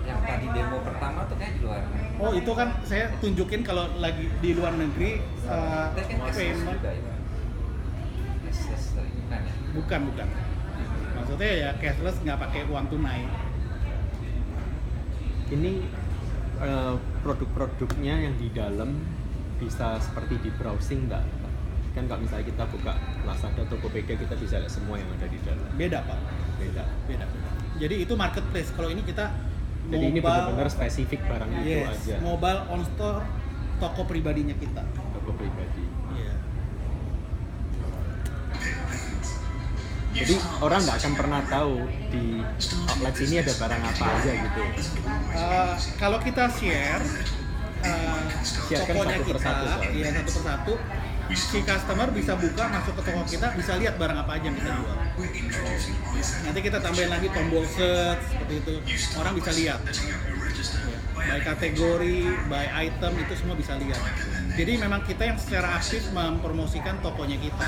Speaker 4: Yang tadi demo pertama tuh kayak di luar.
Speaker 1: Oh itu kan saya tunjukin kalau lagi di luar negeri
Speaker 4: Tapi kan cashless
Speaker 1: payment.
Speaker 4: juga ya. Cashless ternyata ya.
Speaker 1: Bukan. Maksudnya ya cashless nggak pakai uang tunai.
Speaker 6: Ini produk-produknya yang di dalam bisa seperti di browsing nggak? Kan kalau misalnya kita buka Lazada, Tokopedia, kita bisa lihat semua yang ada di dalam.
Speaker 1: Beda Pak. Beda. Jadi itu marketplace. Kalau ini kita
Speaker 6: Jadi ini benar-benar spesifik barang itu aja.
Speaker 1: Mobile on store toko pribadinya kita.
Speaker 6: Toko pribadi.
Speaker 1: Iya.
Speaker 6: Jadi orang nggak akan pernah tahu di outlet sini ada barang apa aja gitu.
Speaker 1: Kalau kita share
Speaker 6: Share kan
Speaker 1: tokonya
Speaker 6: satu
Speaker 1: kita,
Speaker 6: persatu soalnya.
Speaker 1: iya satu persatu. si customer bisa buka, masuk ke toko kita, bisa lihat barang apa aja yang kita jual. Nanti kita tambahin lagi tombol search seperti itu, orang bisa lihat. By kategori, by item, itu semua bisa lihat. Jadi memang kita yang secara aktif mempromosikan tokonya kita.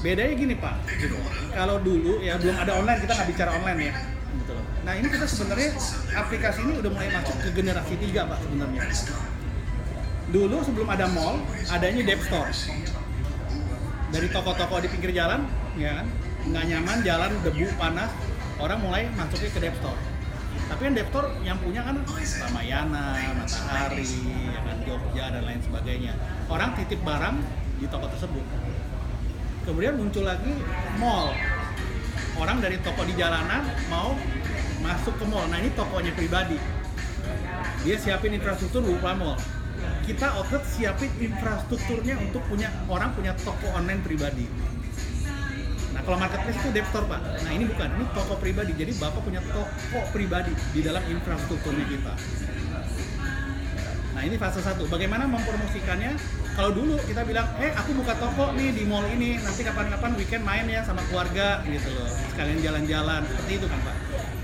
Speaker 1: Bedanya gini Pak, gitu. Kalau dulu ya belum ada online, kita nggak bicara online ya. Gitu loh. Nah ini kita sebenarnya aplikasi ini udah mulai masuk ke generasi 3 Pak sebenarnya. Dulu sebelum ada mall, adanya Dev Store. Dari toko-toko di pinggir jalan, ya kan, nggak nyaman, jalan debu panas, orang mulai masuknya ke Dev Store. Tapi yang Dev Store yang punya kan Ramayana, Matahari, ya kan, Jogja dan lain sebagainya. Orang titip barang di toko tersebut. Kemudian muncul lagi mall. Orang dari toko di jalanan mau masuk ke mall. Nah ini tokonya pribadi. Dia siapin infrastruktur berupa mall. Kita outlet siapin infrastrukturnya untuk orang punya toko online pribadi. Nah kalau marketplace itu Dev Store Pak. Nah ini bukan, ini toko pribadi. Jadi Bapak punya toko pribadi di dalam infrastrukturnya kita. Nah ini fase 1. Bagaimana mempromosikannya? Kalau dulu kita bilang, aku buka toko nih di mall ini, nanti kapan-kapan weekend main ya sama keluarga gitu loh, sekalian jalan-jalan, seperti itu kan Pak.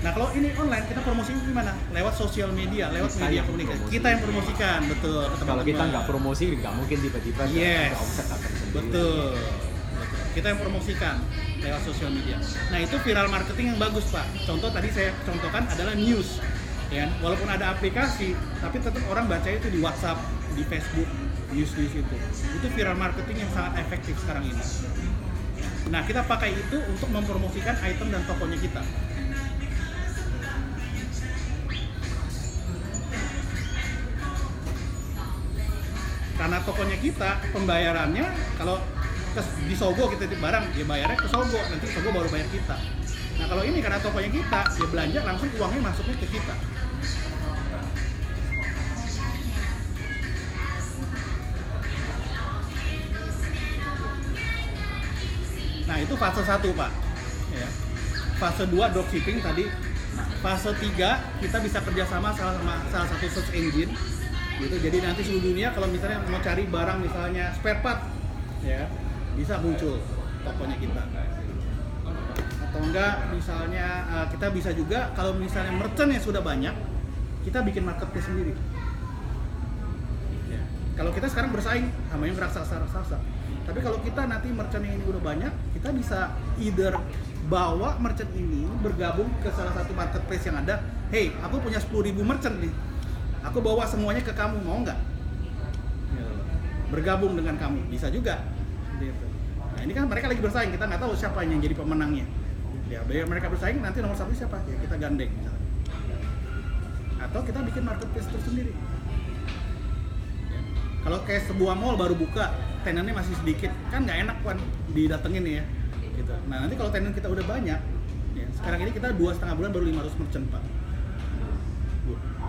Speaker 1: Nah kalau ini online, kita promosinya gimana? Lewat sosial media, lewat media komunikasi. Kita yang promosikan, betul.
Speaker 6: Kalau kita nggak promosi, nggak mungkin tiba-tiba
Speaker 1: yes,
Speaker 6: omset akan sendiri.
Speaker 1: betul. Kita yang promosikan lewat sosial media. Nah itu viral marketing yang bagus Pak. Contoh tadi saya contohkan adalah news. Ya, walaupun ada aplikasi, tapi tetap orang baca itu di WhatsApp, di Facebook, news itu. Itu viral marketing yang sangat efektif sekarang ini. Nah, kita pakai itu untuk mempromosikan item dan tokonya kita. Karena tokonya kita, pembayarannya kalau di Sogo kita titip barang, dia bayarnya ke Sogo, nanti Sogo baru bayar kita. Nah kalau ini karena tokonya kita, dia belanja langsung uangnya masuknya ke kita. Nah itu fase 1 Pak. Ya. Fase 2 dropshipping tadi. Fase 3 kita bisa kerjasama salah satu search engine. Gitu. Jadi nanti seluruh dunia kalau misalnya mau cari barang misalnya spare part, ya bisa muncul tokonya kita. Atau enggak misalnya kita bisa juga kalau misalnya merchant yang sudah banyak, kita bikin marketplace sendiri. Ya. Kalau kita sekarang bersaing sama yang raksasa-raksasa. Tapi kalau kita nanti merchant yang ini udah banyak, kita bisa either bawa merchant ini bergabung ke salah satu marketplace yang ada. Hey, aku punya 10.000 merchant nih. Aku bawa semuanya ke kamu, mau nggak? Bergabung dengan kamu, bisa juga. Gitu. Nah ini kan mereka lagi bersaing, kita nggak tahu siapa yang jadi pemenangnya. Ya, biar mereka bersaing, nanti nomor 1 siapa? Ya kita gandeng misalnya. Atau kita bikin marketplace tersendiri. Ya. Kalau kayak sebuah mall baru buka, tenannya masih sedikit, kan nggak enak kan didatengin ya. Gitu. Nah nanti kalau tenan kita udah banyak, ya, sekarang ini kita 2,5 bulan baru 500 merchant Pak.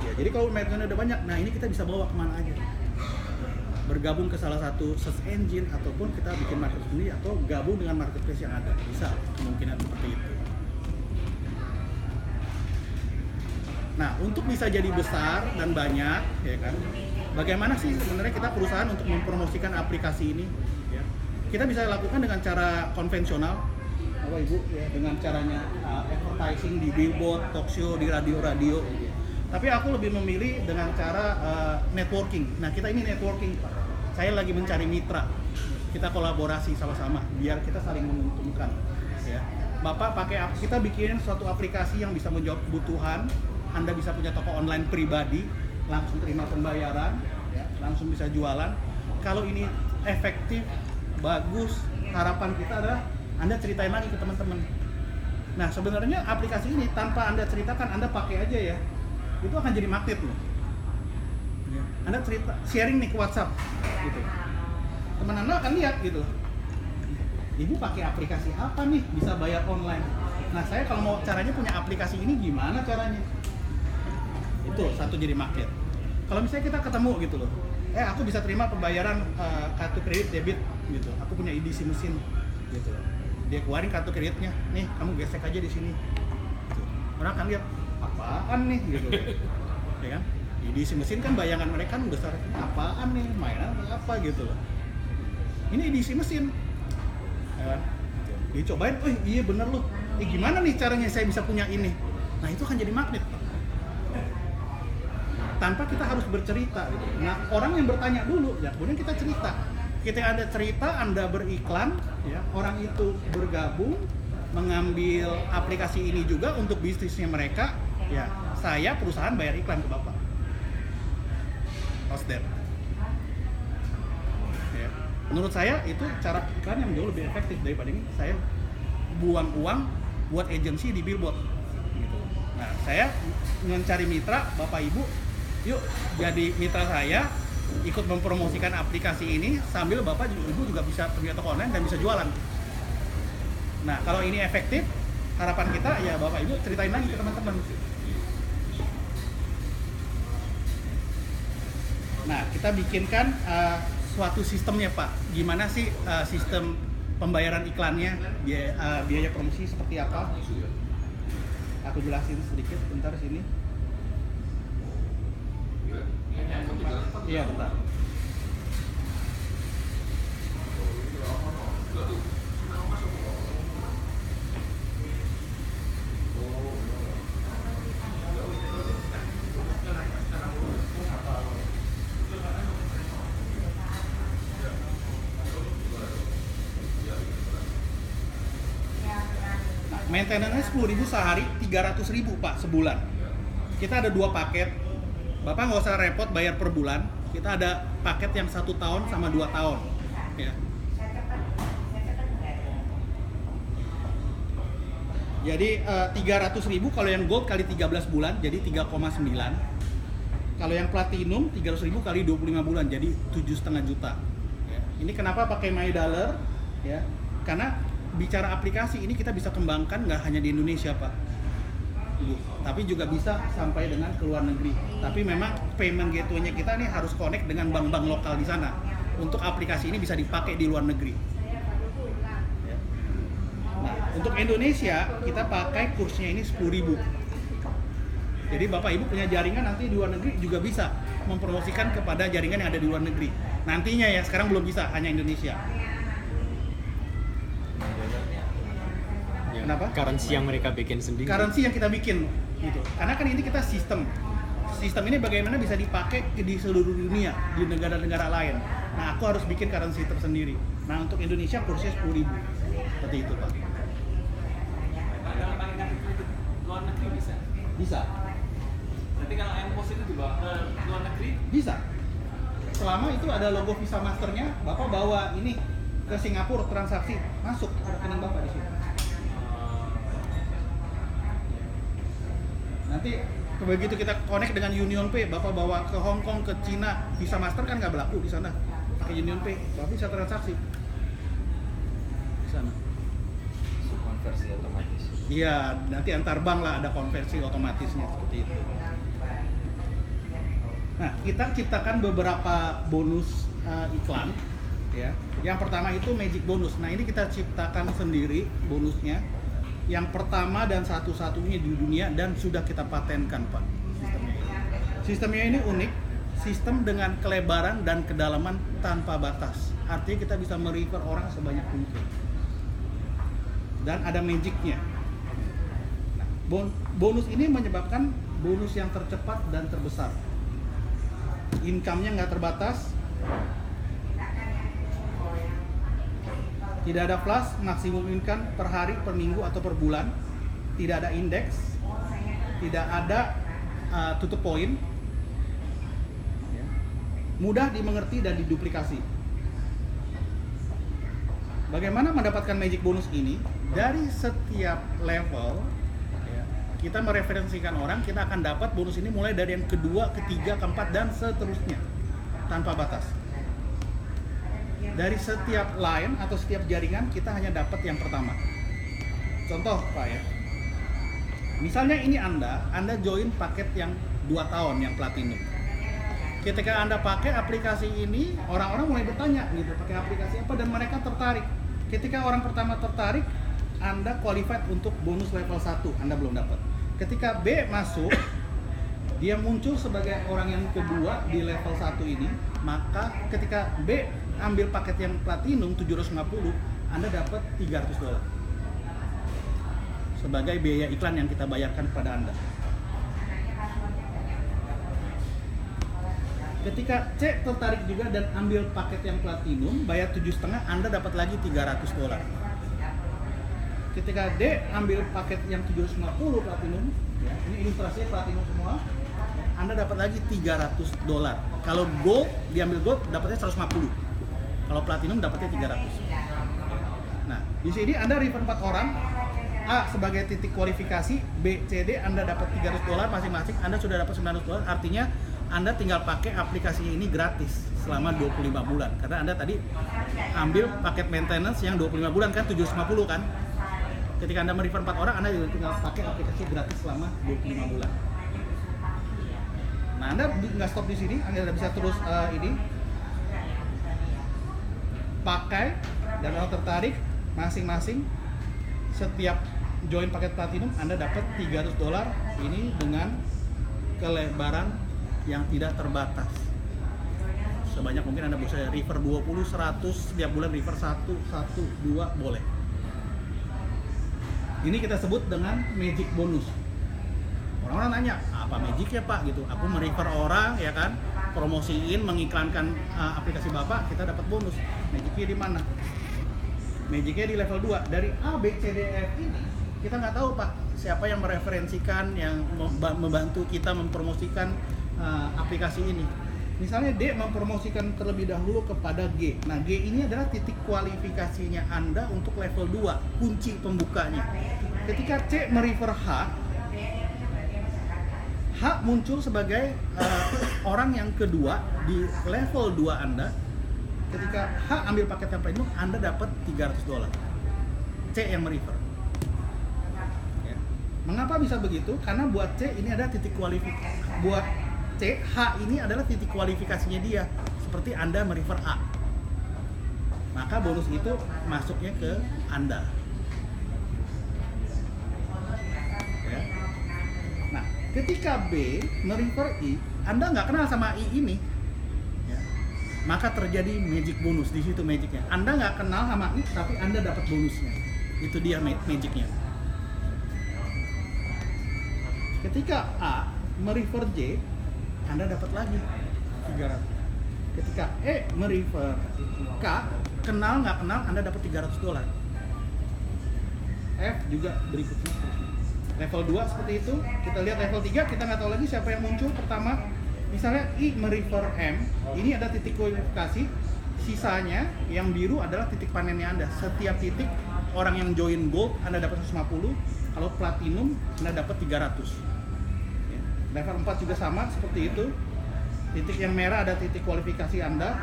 Speaker 1: Ya, jadi kalau merchant udah banyak, nah ini kita bisa bawa kemana aja. Bergabung ke salah satu search engine ataupun kita bikin marketplace sendiri atau gabung dengan marketplace yang ada, bisa kemungkinan seperti itu. Nah untuk bisa jadi besar dan banyak, ya kan, bagaimana sih sebenarnya kita perusahaan untuk mempromosikan aplikasi ini? Ya. Kita bisa lakukan dengan cara konvensional, apa Ibu? Ya, dengan caranya advertising di billboard, talk show, di radio-radio. Tapi aku lebih memilih dengan cara networking. Nah kita ini networking Pak. Saya lagi mencari mitra. Kita kolaborasi sama-sama biar kita saling menguntungkan. Ya. Bapak kita bikin suatu aplikasi yang bisa menjawab kebutuhan. Anda bisa punya toko online pribadi, langsung terima pembayaran, ya, langsung bisa jualan. Kalau ini efektif, bagus, harapan kita adalah Anda ceritain lagi ke teman-teman. Nah sebenarnya aplikasi ini tanpa Anda ceritakan, Anda pakai aja ya. Itu akan jadi magnet loh. Anda cerita, sharing nih ke WhatsApp, gitu. Teman Anda akan lihat gitu. Ibu pakai aplikasi apa nih bisa bayar online? Nah saya kalau mau caranya punya aplikasi ini gimana caranya? Itu satu jadi magnet. Kalau misalnya kita ketemu gitu loh, aku bisa terima pembayaran kartu kredit debit gitu. Aku punya edisi mesin gitu. Dia keluarin kartu kreditnya, nih kamu gesek aja di sini. Gitu. Orang akan lihat apaan nih gitu. Ya kan? Edisi mesin kan bayangan mereka kan besar, apaan nih, mainan apa gitu loh. ini edisi mesin. Ya kan? Dicobain, oh iya bener loh. Gimana nih caranya saya bisa punya ini? Nah itu akan jadi magnet, Pak. Tanpa kita harus bercerita. Gitu. Nah orang yang bertanya dulu, ya kemudian kita cerita. Ketika Anda cerita, Anda beriklan, ya orang itu bergabung, mengambil aplikasi ini juga untuk bisnisnya mereka. Ya saya perusahaan bayar iklan ke Bapak. How's that? Ya. Menurut saya itu cara iklan yang jauh lebih efektif daripada ini saya buang uang buat agensi di billboard gitu. Nah saya mencari mitra Bapak Ibu, yuk jadi mitra saya, ikut mempromosikan aplikasi ini sambil Bapak Ibu juga bisa punya toko online dan bisa jualan. Nah kalau ini efektif, harapan kita ya Bapak Ibu ceritain lagi ke teman-teman. Nah kita bikinkan suatu sistemnya Pak, gimana sih sistem pembayaran iklannya, biaya promosi seperti apa? Aku jelasin sedikit, bentar sini. Iya, bentar. Maintenance-nya 10.000 sehari, 300.000 Pak sebulan. Kita ada 2 paket. Bapak nggak usah repot bayar per bulan. Kita ada paket yang 1 tahun sama 2 tahun. Ya. Jadi 300.000 kalau yang gold kali 13 bulan jadi 3,9. Kalau yang platinum 300.000 kali 25 bulan jadi 7,5 juta. Ya. Ini kenapa pakai MyDollar? Ya. Karena bicara aplikasi ini kita bisa kembangkan nggak hanya di Indonesia Pak, Ibu, tapi juga bisa sampai dengan ke luar negeri. Tapi memang payment gateway-nya kita nih harus connect dengan bank-bank lokal di sana untuk aplikasi ini bisa dipakai di luar negeri. Ya. Nah, untuk Indonesia kita pakai kursnya ini 10.000. Jadi Bapak Ibu punya jaringan nanti di luar negeri juga bisa mempromosikan kepada jaringan yang ada di luar negeri. Nantinya ya, sekarang belum bisa, hanya Indonesia. Kenapa?
Speaker 6: Currency yang mereka bikin sendiri.
Speaker 1: Currency yang kita bikin gitu. Karena kan ini kita sistem. Sistem ini bagaimana bisa dipakai di seluruh dunia, di negara-negara lain. Nah, aku harus bikin currency tersendiri. Nah, untuk Indonesia kursnya 10.000. Seperti itu, Pak.
Speaker 2: Kalau pakai kartu kredit luar negeri bisa.
Speaker 1: Bisa.
Speaker 2: Berarti kalau MPOS itu dibawa ke luar negeri
Speaker 1: Bisa. Selama itu ada logo Visa Masternya, Bapak bawa ini ke Singapura transaksi masuk ke rekening Bapak di situ. Nanti begitu kita connect dengan UnionPay, Bapak bawa ke Hong Kong, ke Cina, Visa Master kan nggak berlaku di sana. Pakai UnionPay, Bapak bisa transaksi di sana.
Speaker 4: Konversi otomatis.
Speaker 1: Iya, nanti antar bank lah ada konversi otomatisnya seperti itu. Nah, kita ciptakan beberapa bonus iklan, ya. Yang pertama itu Magic Bonus. Nah, ini kita ciptakan sendiri bonusnya. Yang pertama dan satu-satunya di dunia dan sudah kita patenkan Pak sistemnya ini. Sistemnya ini unik, sistem dengan kelebaran dan kedalaman tanpa batas. Artinya kita bisa merefer orang sebanyak mungkin. Dan ada magicnya. Nah, bonus ini menyebabkan bonus yang tercepat dan terbesar. Income-nya nggak terbatas. Tidak ada flash, maksimum income per hari, per minggu, atau per bulan. Tidak ada indeks. Tidak ada tutup poin. Ya. Mudah dimengerti dan diduplikasi. Bagaimana mendapatkan magic bonus ini? Dari setiap level, ya, kita mereferensikan orang, kita akan dapat bonus ini mulai dari yang kedua, ketiga, keempat, dan seterusnya. Tanpa batas. Dari setiap line atau setiap jaringan kita hanya dapat yang pertama. Contoh Pak ya, misalnya ini Anda join paket yang 2 tahun yang platinum. Ketika Anda pakai aplikasi ini, orang-orang mulai bertanya gitu, pakai aplikasi apa, dan mereka tertarik. Ketika orang pertama tertarik, Anda qualified untuk bonus level 1, Anda belum dapat. Ketika B masuk, dia muncul sebagai orang yang kedua di level 1 ini, maka ketika B ambil paket yang platinum 750, Anda dapat $300 sebagai biaya iklan yang kita bayarkan kepada Anda. Ketika C tertarik juga dan ambil paket yang platinum, bayar 7,5, Anda dapat lagi $300. Ketika D ambil paket yang 750 platinum, ya, ini ilustrasinya platinum semua, Anda dapat lagi $300. Kalau gold, diambil gold dapatnya 150. Kalau platinum dapatnya 300. Nah, di sini Anda refer 4 orang. A sebagai titik kualifikasi, B, C, D Anda dapat $300 masing-masing, Anda sudah dapat $900, artinya Anda tinggal pakai aplikasi ini gratis selama 25 bulan. Karena Anda tadi ambil paket maintenance yang 25 bulan kan, 750 kan. Ketika Anda merefer 4 orang, Anda juga tinggal pakai aplikasi gratis selama 25 bulan. Nah, Anda nggak stop di sini, Anda bisa terus ini pakai, dan kalau tertarik masing-masing setiap join paket platinum Anda dapat $300 ini dengan kelebaran yang tidak terbatas. Sebanyak mungkin Anda bisa refer 20, 100, setiap bulan refer 1, 2 boleh. Ini kita sebut dengan magic bonus. Orang-orang nanya, apa magic ya Pak? Gitu. Aku merefer orang ya kan, promosiin, mengiklankan aplikasi Bapak, kita dapat bonus. Magicnya di mana? Magicnya di level 2. Dari A, B, C, D, F ini kita nggak tahu Pak siapa yang mereferensikan, yang membantu kita mempromosikan aplikasi ini. Misalnya D mempromosikan terlebih dahulu kepada G. Nah, G ini adalah titik kualifikasinya Anda untuk level 2, kunci pembukanya. Ketika C merefer H muncul sebagai orang yang kedua di level 2 Anda. Ketika H ambil paket yang premium, Anda dapat $300. C yang merefer. Ya. Mengapa bisa begitu? Karena buat C ini adalah titik kualifikasi. Buat C, H ini adalah titik kualifikasinya dia. Seperti Anda merefer A. Maka bonus itu masuknya ke Anda. Ya. Nah, ketika B merefer I, Anda nggak kenal sama I ini. Maka terjadi magic bonus, di situ magicnya. Anda nggak kenal sama I, tapi Anda dapat bonusnya. Itu dia magicnya. Ketika A merefer J, Anda dapat lagi 300. Ketika E merefer K, kenal nggak kenal, Anda dapat $300. F juga berikutnya. Level 2 seperti itu. Kita lihat level 3, kita nggak tahu lagi siapa yang muncul pertama. Misalnya I merefer M, ini ada titik kualifikasi, sisanya yang biru adalah titik panennya Anda. Setiap titik orang yang join gold Anda dapat 150, kalau platinum Anda dapat 300. Ya. Level 4 juga sama seperti itu. Titik yang merah ada titik kualifikasi Anda.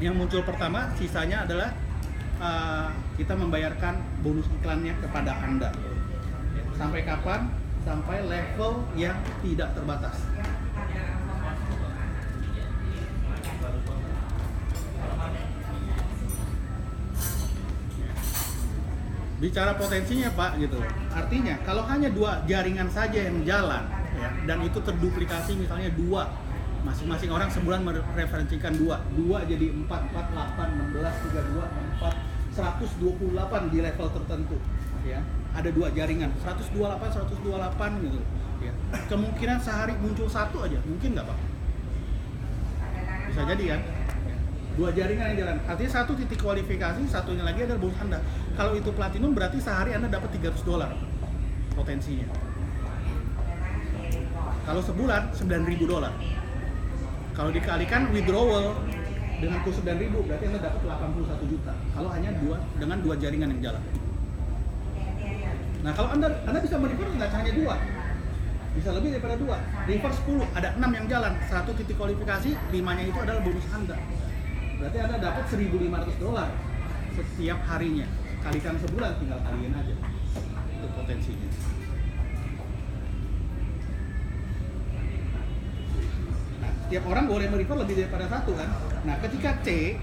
Speaker 1: Yang muncul pertama, sisanya adalah kita membayarkan bonus iklannya kepada Anda. Sampai kapan? Sampai level yang tidak terbatas. Bicara potensinya Pak gitu. Artinya kalau hanya 2 jaringan saja yang jalan ya, dan itu terduplikasi misalnya 2, masing-masing orang sebulan mereferensikan 2 jadi 4, 8, 16, 32, 4, 128 di level tertentu ya. Ada 2 jaringan, 128 gitu ya. Kemungkinan sehari muncul 1 aja, mungkin nggak Pak? Bisa jadi kan? 2 jaringan yang jalan, artinya 1 titik kualifikasi, satunya lagi adalah bonus Anda. Kalau itu platinum berarti sehari Anda dapat $300 potensinya. Kalau sebulan $9.000. Kalau dikalikan withdrawal dengan kurs 9.000 berarti Anda dapat 81 juta. Kalau hanya dengan 2 jaringan yang jalan. Nah, kalau Anda bisa merefer nggak hanya 2. Bisa lebih daripada 2. Refer 10, ada 6 yang jalan. 1 titik kualifikasi, 5-nya itu adalah bonus Anda. Berarti Anda dapat $1.500 setiap harinya. Kalikan sebulan, tinggal kaliin aja. Itu potensinya. Nah, setiap orang boleh merefer lebih daripada 1 kan. Nah, ketika C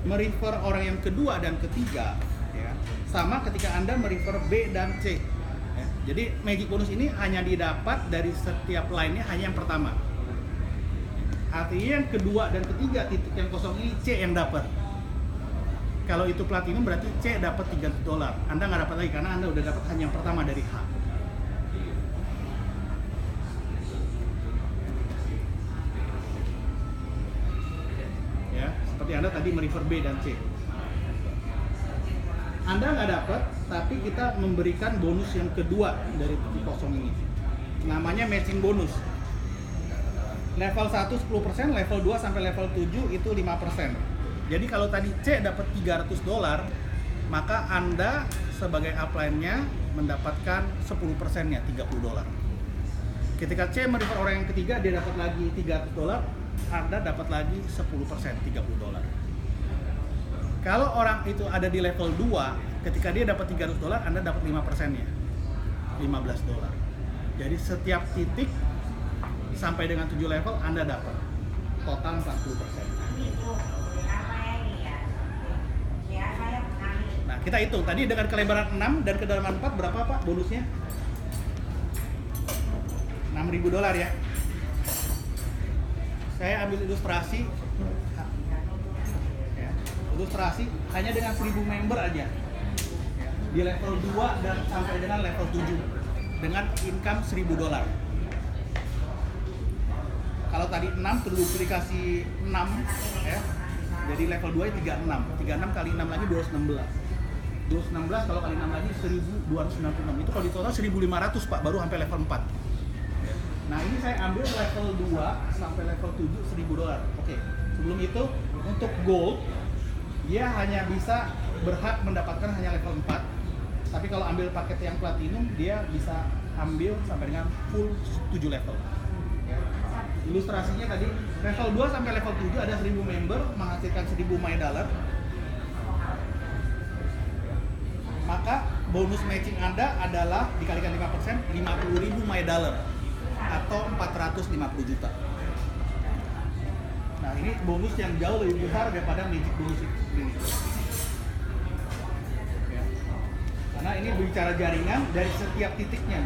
Speaker 1: merefer orang yang kedua dan ketiga, ya, sama ketika Anda merefer B dan C. Ya. Jadi magic bonus ini hanya didapat dari setiap line-nya hanya yang pertama. Artinya yang kedua dan ketiga titik yang kosong ini C yang dapat. Kalau itu platinum berarti C dapat $300. Anda nggak dapat lagi karena Anda udah dapat hanya yang pertama dari H. Ya, seperti Anda tadi merefer B dan C. Anda nggak dapat, tapi kita memberikan bonus yang kedua dari titik kosong ini. Namanya matching bonus. Level 1 10%, level 2 sampai level 7 itu 5%. Jadi kalau tadi C dapat $300, maka Anda sebagai upline-nya mendapatkan 10%-nya, $30. Ketika C merefer orang yang ketiga, dia dapat lagi $300, Anda dapat lagi 10%, $30. Kalau orang itu ada di level 2, ketika dia dapat $300, Anda dapat 5%-nya, $15. Jadi setiap titik sampai dengan 7 level Anda dapat total 40%. Nah, kita hitung tadi dengan kelebaran 6 dan kedalaman 4 berapa Pak bonusnya? $6.000 ya. Saya ambil ilustrasi. Ilustrasi hanya dengan 1.000 member aja. Di level 2 dan sampai dengan level 7 dengan income $1.000. Kalau tadi 6 terduplikasi 6 ya. Jadi level 2 nya 36. 36 kali 6 lagi 216. 216 kalau kali 6 lagi 1.296. Itu kalau di total 1.500 Pak, baru sampai level 4. Nah, ini saya ambil level 2 sampai level 7 $1.000. Oke. Sebelum itu untuk gold dia hanya bisa berhak mendapatkan hanya level 4. Tapi kalau ambil paket yang platinum dia bisa ambil sampai dengan full 7 level. Ilustrasinya tadi level 2 sampai level 7 ada 1.000 member menghasilkan 1.000 $. Maka bonus matching Anda adalah dikalikan 5%, 50.000 $, atau 450 juta. Nah, ini bonus yang jauh lebih besar daripada magic bonus itu sendiri. Ya. Karena ini bicara jaringan dari setiap titiknya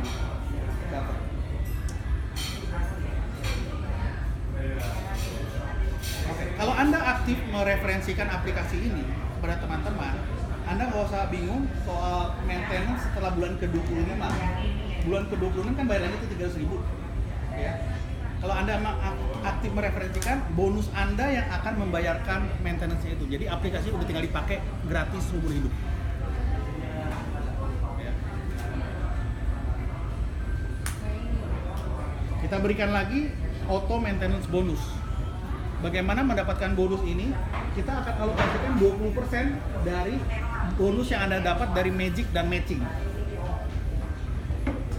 Speaker 1: dapat. Oke, kalau Anda aktif mereferensikan aplikasi ini kepada teman-teman, Anda nggak usah bingung soal maintenance setelah bulan ke-25. Bulan ke-26 kan bayarannya itu 300.000. Ya. Kalau Anda aktif mereferensikan, bonus Anda yang akan membayarkan maintenance-nya itu. Jadi aplikasi udah tinggal dipakai gratis seumur hidup. Ya. Kita berikan lagi auto maintenance bonus. Bagaimana mendapatkan bonus ini? Kita akan alokasikan 20% dari bonus yang Anda dapat dari magic dan matching.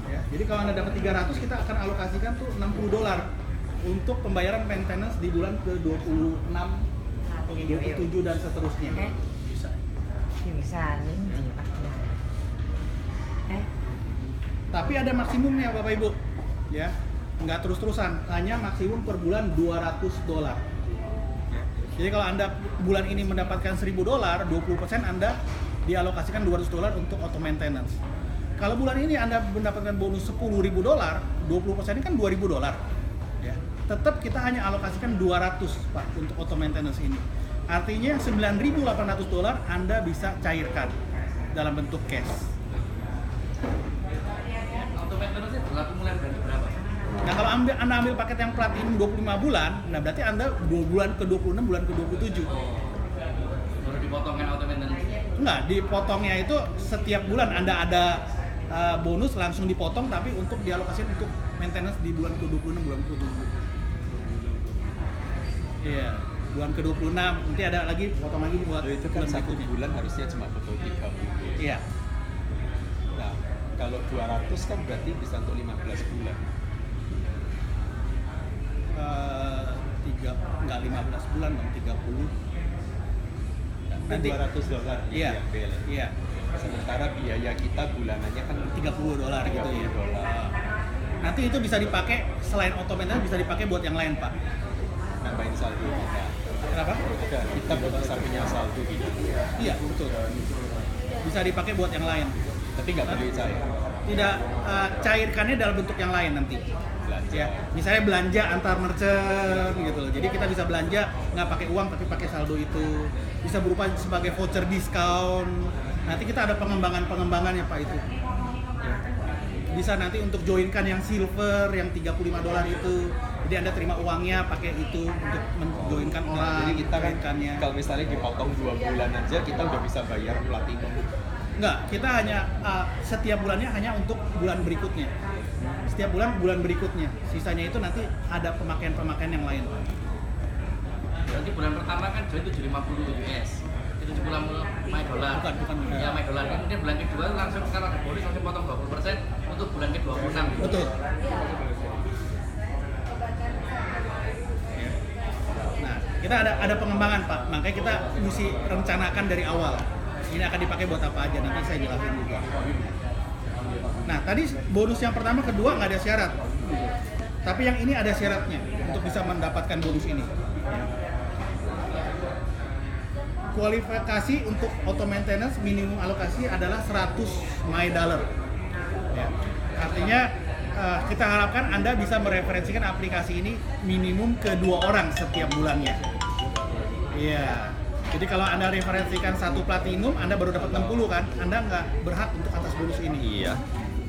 Speaker 1: Ya, jadi kalau Anda dapat 300, kita akan alokasikan tuh $60 untuk pembayaran maintenance di bulan ke-26, 27 dan seterusnya. Bisa. Tapi ada maksimumnya Bapak Ibu. Ya. Nggak terus-terusan, hanya maksimum per bulan $200. Jadi kalau Anda bulan ini mendapatkan $1.000, 20% Anda dialokasikan $200 untuk auto maintenance. Kalau bulan ini Anda mendapatkan bonus $10.000, 20% ini kan $2.000. Ya. Tetap kita hanya alokasikan 200 Pak untuk auto maintenance ini. Artinya $9.800 Anda bisa cairkan dalam bentuk cash.
Speaker 2: Auto maintenance berlaku mulai dari berapa?
Speaker 1: Nah, kalau Anda ambil paket yang platinum 25 bulan, nah berarti Anda bulan ke-26, bulan ke-27.
Speaker 2: Baru dipotongkan auto maintenance?
Speaker 1: Enggak, dipotongnya itu setiap bulan Anda ada bonus langsung dipotong, tapi untuk dialokasikan untuk maintenance di bulan ke-26, bulan ke-27. Iya, bulan ke-26, nanti ada lagi potong lagi buat
Speaker 6: itu kan satu bulan harusnya cuma foto 30.
Speaker 1: Iya.
Speaker 6: Nah, kalau 200 kan berarti bisa untuk 15 bulan.
Speaker 1: Enggak 15 bulan dong, 30.
Speaker 6: Nanti $200
Speaker 1: Iya. Iya.
Speaker 6: Sementara biaya kita bulanannya kan
Speaker 1: $30 gitu ya.
Speaker 6: $30.
Speaker 1: Nanti itu bisa dipakai selain auto maintenance bisa dipakai buat yang lain, Pak.
Speaker 6: Nambahin saldo kita.
Speaker 1: Kenapa?
Speaker 6: Ada, kita bisa punya saldo gitu.
Speaker 1: Iya, betul. Bisa dipakai buat yang lain.
Speaker 6: Tapi nggak perlu cair.
Speaker 1: cairkannya dalam bentuk yang lain nanti. Ya, misalnya belanja antar merchant gitu loh. Jadi kita bisa belanja nggak pakai uang tapi pakai saldo itu. Bisa berupa sebagai voucher diskon. Nanti kita ada pengembangan-pengembangannya Pak itu. Ya. Bisa nanti untuk joinkan yang silver yang $35 itu. Jadi Anda terima uangnya pakai itu untuk menjoinkan orang.
Speaker 6: Jadi kita kan
Speaker 1: joinkannya.
Speaker 6: kalau misalnya dipotong 2 bulan aja kita udah bisa bayar platinum.
Speaker 1: Enggak, kita hanya setiap bulannya hanya untuk bulan berikutnya. Setiap bulan berikutnya. Sisanya itu nanti ada pemakaian-pemakaian yang lain.
Speaker 2: Berarti bulan pertama kan join $750 US. Itu $70 my dollar.
Speaker 1: Bukan.
Speaker 2: Ya my dollar. Kemudian bulan kedua langsung kalau ada bonus langsung potong 20% untuk bulan ke-26.
Speaker 1: Betul. Nah, kita ada pengembangan Pak. Makanya kita mesti rencanakan dari awal. Ini akan dipakai buat apa aja, nanti saya jelasin juga. Nah, tadi bonus yang pertama, kedua nggak ada syarat. Tapi yang ini ada syaratnya untuk bisa mendapatkan bonus ini. Kualifikasi untuk auto maintenance minimum alokasi adalah 100 my dollar. Ya. Artinya kita harapkan Anda bisa mereferensikan aplikasi ini minimum ke 2 orang setiap bulannya. Iya. Jadi kalau Anda referensikan 1 platinum, Anda baru dapat 60 kan? Anda nggak berhak untuk atas bonus ini.
Speaker 6: Iya.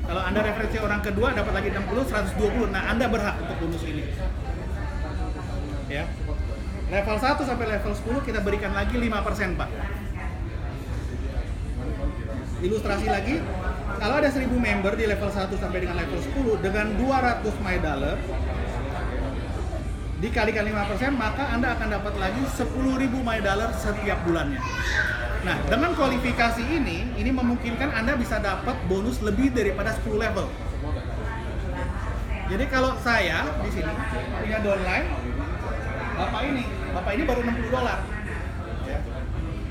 Speaker 1: Kalau Anda referensi orang kedua dapat lagi 60, 120. Nah, Anda berhak untuk bonus ini. Ya. Level 1 sampai level 10 kita berikan lagi 5%, Pak. Ilustrasi lagi, kalau ada 1000 member di level 1 sampai dengan level 10 dengan 200 my dollar dikalikan 5%, maka Anda akan dapat lagi 10.000 my dollar setiap bulannya. Nah, dengan kualifikasi ini memungkinkan Anda bisa dapat bonus lebih daripada 10 level. Jadi kalau saya di sini punya downline, Bapak ini baru $60. Ya.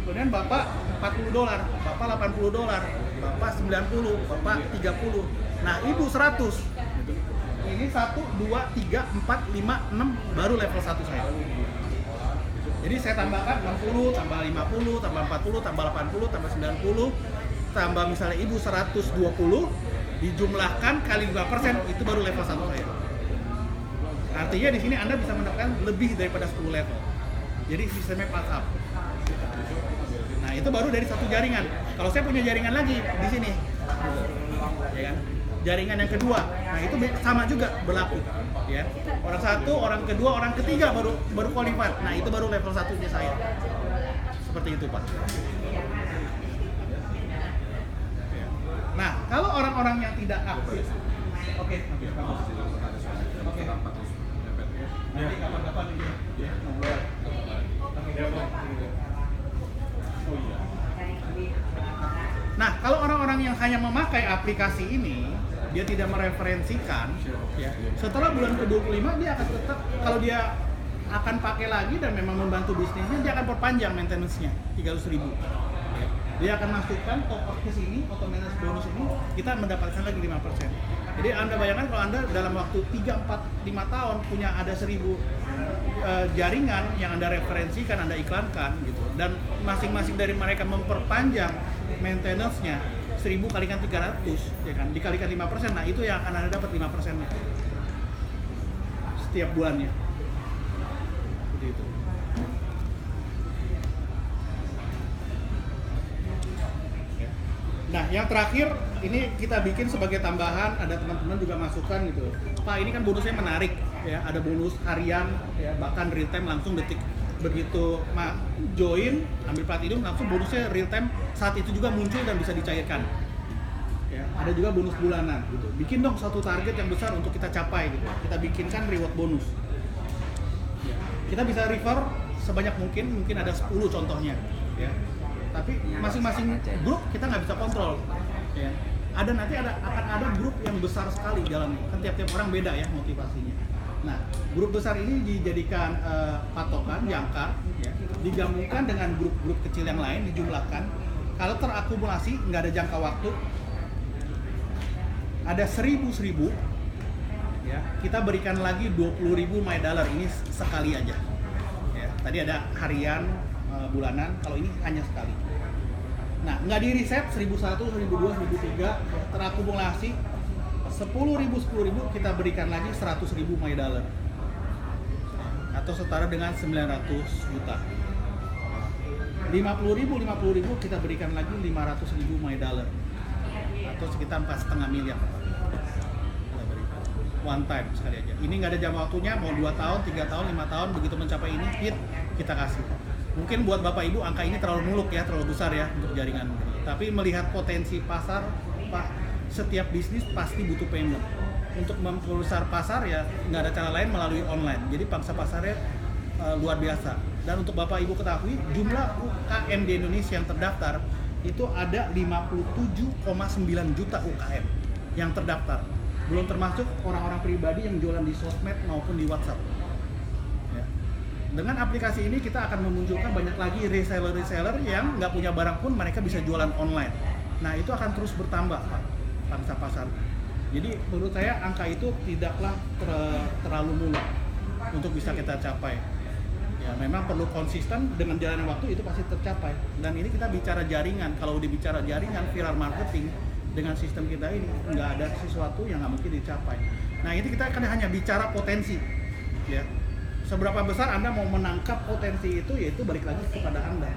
Speaker 1: Kemudian Bapak $40, Bapak $80, Bapak 90, Bapak 30. Nah, Ibu 100. Ini 1, 2, 3, 4, 5, 6 baru level 1 saya. Jadi saya tambahkan 60, tambah 50, tambah 40, tambah 80, tambah 90, tambah misalnya Ibu 120, dijumlahkan kali 5%, itu baru level 1 saya. Artinya di sini Anda bisa mendapatkan lebih daripada 10 level. Jadi sistemnya pass up. Nah, itu baru dari satu jaringan. Kalau saya punya jaringan lagi di sini. Ya kan? Jaringan yang kedua, nah itu sama juga berlaku, ya. Orang satu, orang kedua, orang ketiga baru qualified. Nah itu baru level 1-nya saya. Seperti itu Pak. Nah kalau orang-orang yang tidak aktif, oke. Nanti kapan-kapan ini, ya. Nah kalau orang-orang yang hanya memakai aplikasi ini, dia tidak mereferensikan, ya. Setelah bulan ke-25 dia akan tetap, kalau dia akan pakai lagi dan memang membantu bisnisnya, dia akan perpanjang maintenance-nya 300.000. Ya. Dia akan masukkan top up ke sini, auto maintenance bonus ini, kita mendapatkan lagi 5%. Jadi Anda bayangkan kalau Anda dalam waktu 3, 4, 5 tahun punya ada 1000 jaringan yang Anda referensikan, Anda iklankan gitu. Dan masing-masing dari mereka memperpanjang maintenance-nya 1000 kalikan 300, ya kan, dikalikan 5%, nah itu yang akan Anda dapat 5%-nya setiap bulannya. Seperti itu. Nah, yang terakhir ini kita bikin sebagai tambahan, ada teman-teman juga masukan gitu. Pak, ini kan bonusnya menarik ya, ada bonus harian ya, bahkan real time langsung detik begitu join ambil platinum langsung bonusnya real time saat itu juga muncul dan bisa dicairkan. Ya, ada juga bonus bulanan gitu. Bikin dong satu target yang besar untuk kita capai gitu. Kita bikinkan reward bonus. Ya. Kita bisa refer sebanyak mungkin ada 10 contohnya ya. Tapi masing-masing grup kita nggak bisa kontrol. Ya. Akan ada grup yang besar sekali jalannya. Kan tiap-tiap orang beda ya motivasinya. Nah, grup besar ini dijadikan patokan, jangkar, ya, digabungkan dengan grup-grup kecil yang lain, dijumlahkan. Kalau terakumulasi, nggak ada jangka waktu, ada 1000, ya, kita berikan lagi 20.000 my dollar ini sekali aja. Ya, tadi ada harian, bulanan, kalau ini hanya sekali. Nah, nggak di reset 1001, 1002, 1003 terakumulasi 10.000 kita berikan lagi 100.000 my dollar atau setara dengan 900 juta. 50.000 kita berikan lagi 500.000 my dollar atau sekitar 4,5 miliar. Kita berikan one time sekali aja. Ini nggak ada jam waktunya, mau 2 tahun, 3 tahun, 5 tahun, begitu mencapai ini hit kita kasih. Mungkin buat Bapak Ibu angka ini terlalu muluk ya, terlalu besar ya untuk jaringan. Tapi melihat potensi pasar, Pak, setiap bisnis pasti butuh payment. Untuk membesar pasar ya nggak ada cara lain melalui online. Jadi pangsa pasarnya luar biasa. Dan untuk Bapak Ibu ketahui, jumlah UKM di Indonesia yang terdaftar itu ada 57,9 juta UKM yang terdaftar. Belum termasuk orang-orang pribadi yang jualan di sosmed maupun di WhatsApp. Ya. Dengan aplikasi ini kita akan memunculkan banyak lagi reseller-reseller yang nggak punya barang pun mereka bisa jualan online. Nah itu akan terus bertambah Pak, pangsa pasar. Jadi menurut saya angka itu tidaklah terlalu muluk untuk bisa kita capai. Ya memang perlu konsisten, dengan jalannya waktu itu pasti tercapai. Dan ini kita bicara jaringan, kalau udah bicara jaringan, viral marketing dengan sistem kita ini nggak ada sesuatu yang nggak mungkin dicapai. Nah ini kita akan hanya bicara potensi, ya. Seberapa besar Anda mau menangkap potensi itu, yaitu balik lagi kepada Anda.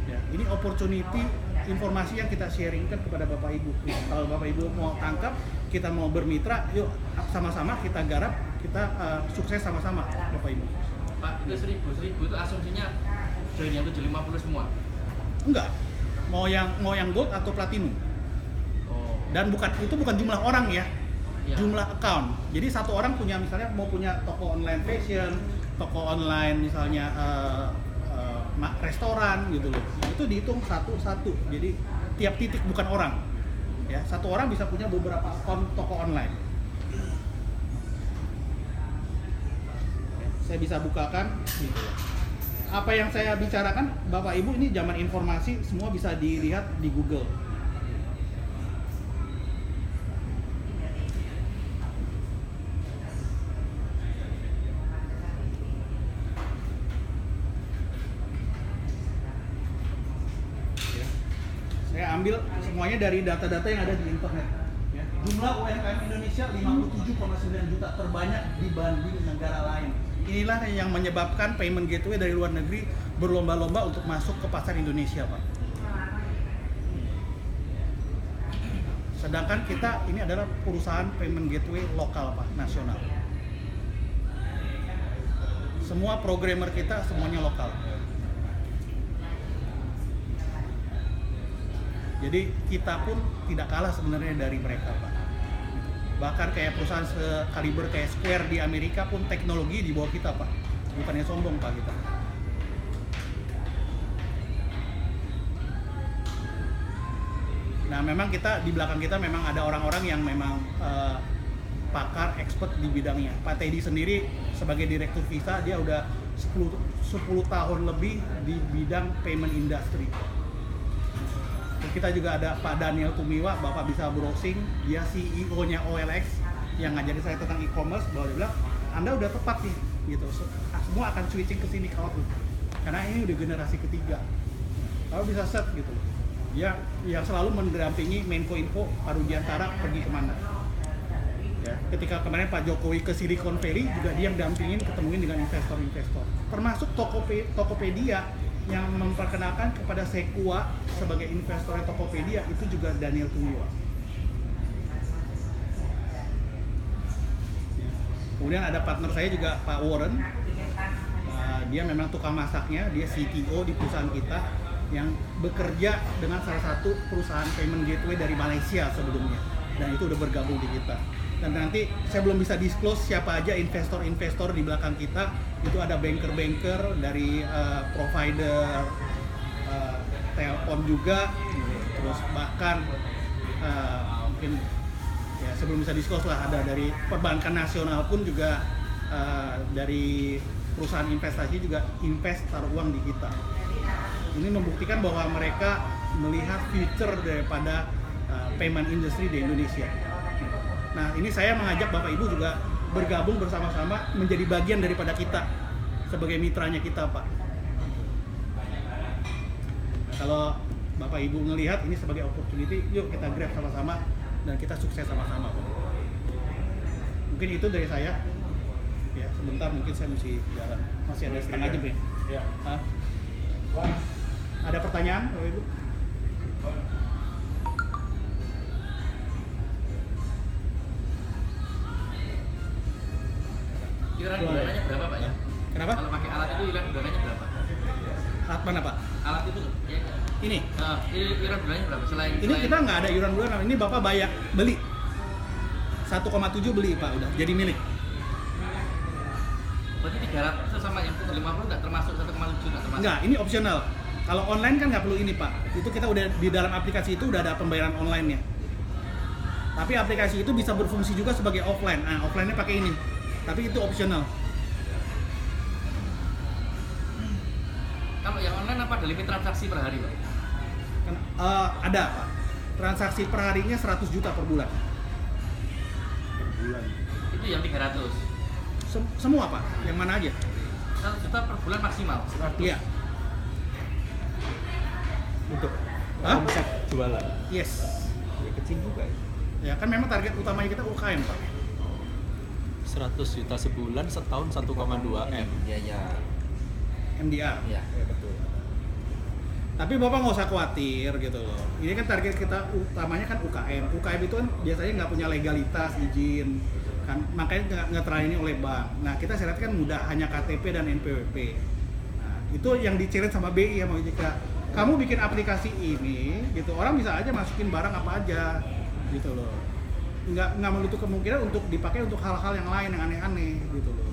Speaker 1: Ya, ini opportunity informasi yang kita sharingkan kepada Bapak Ibu. Ya, kalau Bapak Ibu mau tangkap, kita mau bermitra, yuk sama-sama kita garap, kita sukses sama-sama Bapak Ibu.
Speaker 2: Pak, itu 1000 itu asumsinya join yang 750 semua?
Speaker 1: Enggak, mau yang gold atau platinum.
Speaker 2: Oh.
Speaker 1: Dan itu bukan jumlah orang ya,
Speaker 2: Iya.
Speaker 1: jumlah account. Jadi satu orang punya, misalnya mau punya toko online fashion, toko online misalnya restoran gitu loh. Itu dihitung satu-satu. Jadi tiap titik bukan orang. Ya, satu orang bisa punya beberapa account toko online. Saya bisa bukakan gitu. Apa yang saya bicarakan Bapak Ibu ini zaman informasi, semua bisa dilihat di Google. Ya. Saya ambil semuanya dari data-data yang ada di internet. Ya. Jumlah UMKM Indonesia 57,9 juta, terbanyak dibanding negara lain. Inilah yang menyebabkan payment gateway dari luar negeri berlomba-lomba untuk masuk ke pasar Indonesia, Pak. Sedangkan kita ini adalah perusahaan payment gateway lokal, Pak, nasional. Semua programmer kita semuanya lokal. Jadi kita pun tidak kalah sebenarnya dari mereka, Pak. Bahkan kayak perusahaan sekaliber kayak Square di Amerika pun teknologi di bawah kita, Pak. Bukannya sombong, Pak, kita. Nah, memang kita di belakang kita memang ada orang-orang yang memang pakar, expert di bidangnya. Pak Teddy sendiri sebagai direktur Visa, dia udah 10 tahun lebih di bidang payment industry. Kita juga ada Pak Daniel Tumiwa, Bapak bisa browsing, dia CEO-nya OLX yang ngajarin saya tentang e-commerce, bahwa dia bilang, Anda udah tepat nih, gitu. Semua akan switching ke sini kalau karena ini udah generasi ketiga. Kalau bisa set gitu. Dia yang selalu mendampingi Menko Info Pak Rudiantara pergi kemana. Ya, ketika kemarin Pak Jokowi ke Silicon Valley juga dia yang dampingin, ketemuin dengan investor-investor. Termasuk Tokopedia yang memperkenalkan kepada Sekua sebagai investor Tokopedia itu juga Daniel Tumiwa. Kemudian ada partner saya juga Pak Warren. Dia memang tukang masaknya, dia CTO di perusahaan kita yang bekerja dengan salah satu perusahaan payment gateway dari Malaysia sebelumnya, dan itu udah bergabung di kita. Dan nanti saya belum bisa disclose siapa aja investor-investor di belakang kita. Itu ada banker-banker dari provider telepon juga, terus bahkan mungkin ya sebelum bisa disclose lah, ada dari perbankan nasional pun juga, dari perusahaan investasi juga taruh uang di kita. Ini membuktikan bahwa mereka melihat future daripada payment industry di Indonesia. Nah, ini saya mengajak Bapak Ibu juga bergabung bersama-sama menjadi bagian daripada kita sebagai mitranya kita, Pak. Kalau Bapak Ibu ngelihat ini sebagai opportunity, yuk kita grab sama-sama dan kita sukses sama-sama. Mungkin itu dari saya. Ya, sebentar mungkin saya mesti jalan. Masih ada setengah jam ya.
Speaker 3: Ya.
Speaker 1: Hah? Ada pertanyaan, Bapak Ibu?
Speaker 2: Iuran bulanannya berapa Pak ya?
Speaker 1: Kenapa?
Speaker 2: Kalau pakai alat itu iuran bulanannya berapa?
Speaker 1: Alat mana Pak?
Speaker 2: Alat itu loh. Ya.
Speaker 1: Ini.
Speaker 2: Iuran bulanannya berapa? Selain
Speaker 1: Ini kita nggak ada iuran bulanan. Ini Bapak bayar beli 1,7 beli Pak, udah jadi milik.
Speaker 2: Berarti 300 itu sama yang 50 nggak termasuk 1,7 nggak termasuk?
Speaker 1: Enggak, ini opsional. Kalau online kan nggak perlu ini Pak. Itu kita udah di dalam aplikasi itu udah ada pembayaran online-nya. Tapi aplikasi itu bisa berfungsi juga sebagai offline. Nah, offline-nya pakai ini. Tapi itu opsional.
Speaker 2: Kalau yang online apa ada limit transaksi per hari Pak?
Speaker 1: Ada Pak. Transaksi per harinya 100 juta per bulan.
Speaker 3: Bulan.
Speaker 2: Itu yang 300.
Speaker 1: Semua Pak, yang mana aja?
Speaker 2: 100 juta per bulan maksimal.
Speaker 1: Iya.
Speaker 6: Untuk
Speaker 1: Hah?
Speaker 6: omset jualan.
Speaker 1: Yes.
Speaker 6: Ya, kecil juga ya.
Speaker 1: Ya kan memang target utamanya kita UKM Pak.
Speaker 6: 100 juta sebulan, setahun 1,2 M.
Speaker 4: Biaya.
Speaker 1: MDR.
Speaker 4: Iya.
Speaker 6: Ya betul.
Speaker 1: Tapi Bapak nggak usah khawatir gitu loh. Ini kan target kita utamanya kan UKM. UKM itu kan biasanya nggak punya legalitas, izin, kan makanya nggak terlayani oleh bank. Nah kita syaratkan mudah, hanya KTP dan NPWP. Nah, itu yang di-challenge sama BI sama OJK. Kamu bikin aplikasi ini, gitu orang bisa aja masukin barang apa aja, gitu loh. Nggak menutup kemungkinan untuk dipakai untuk hal-hal yang lain yang aneh-aneh, gitu loh.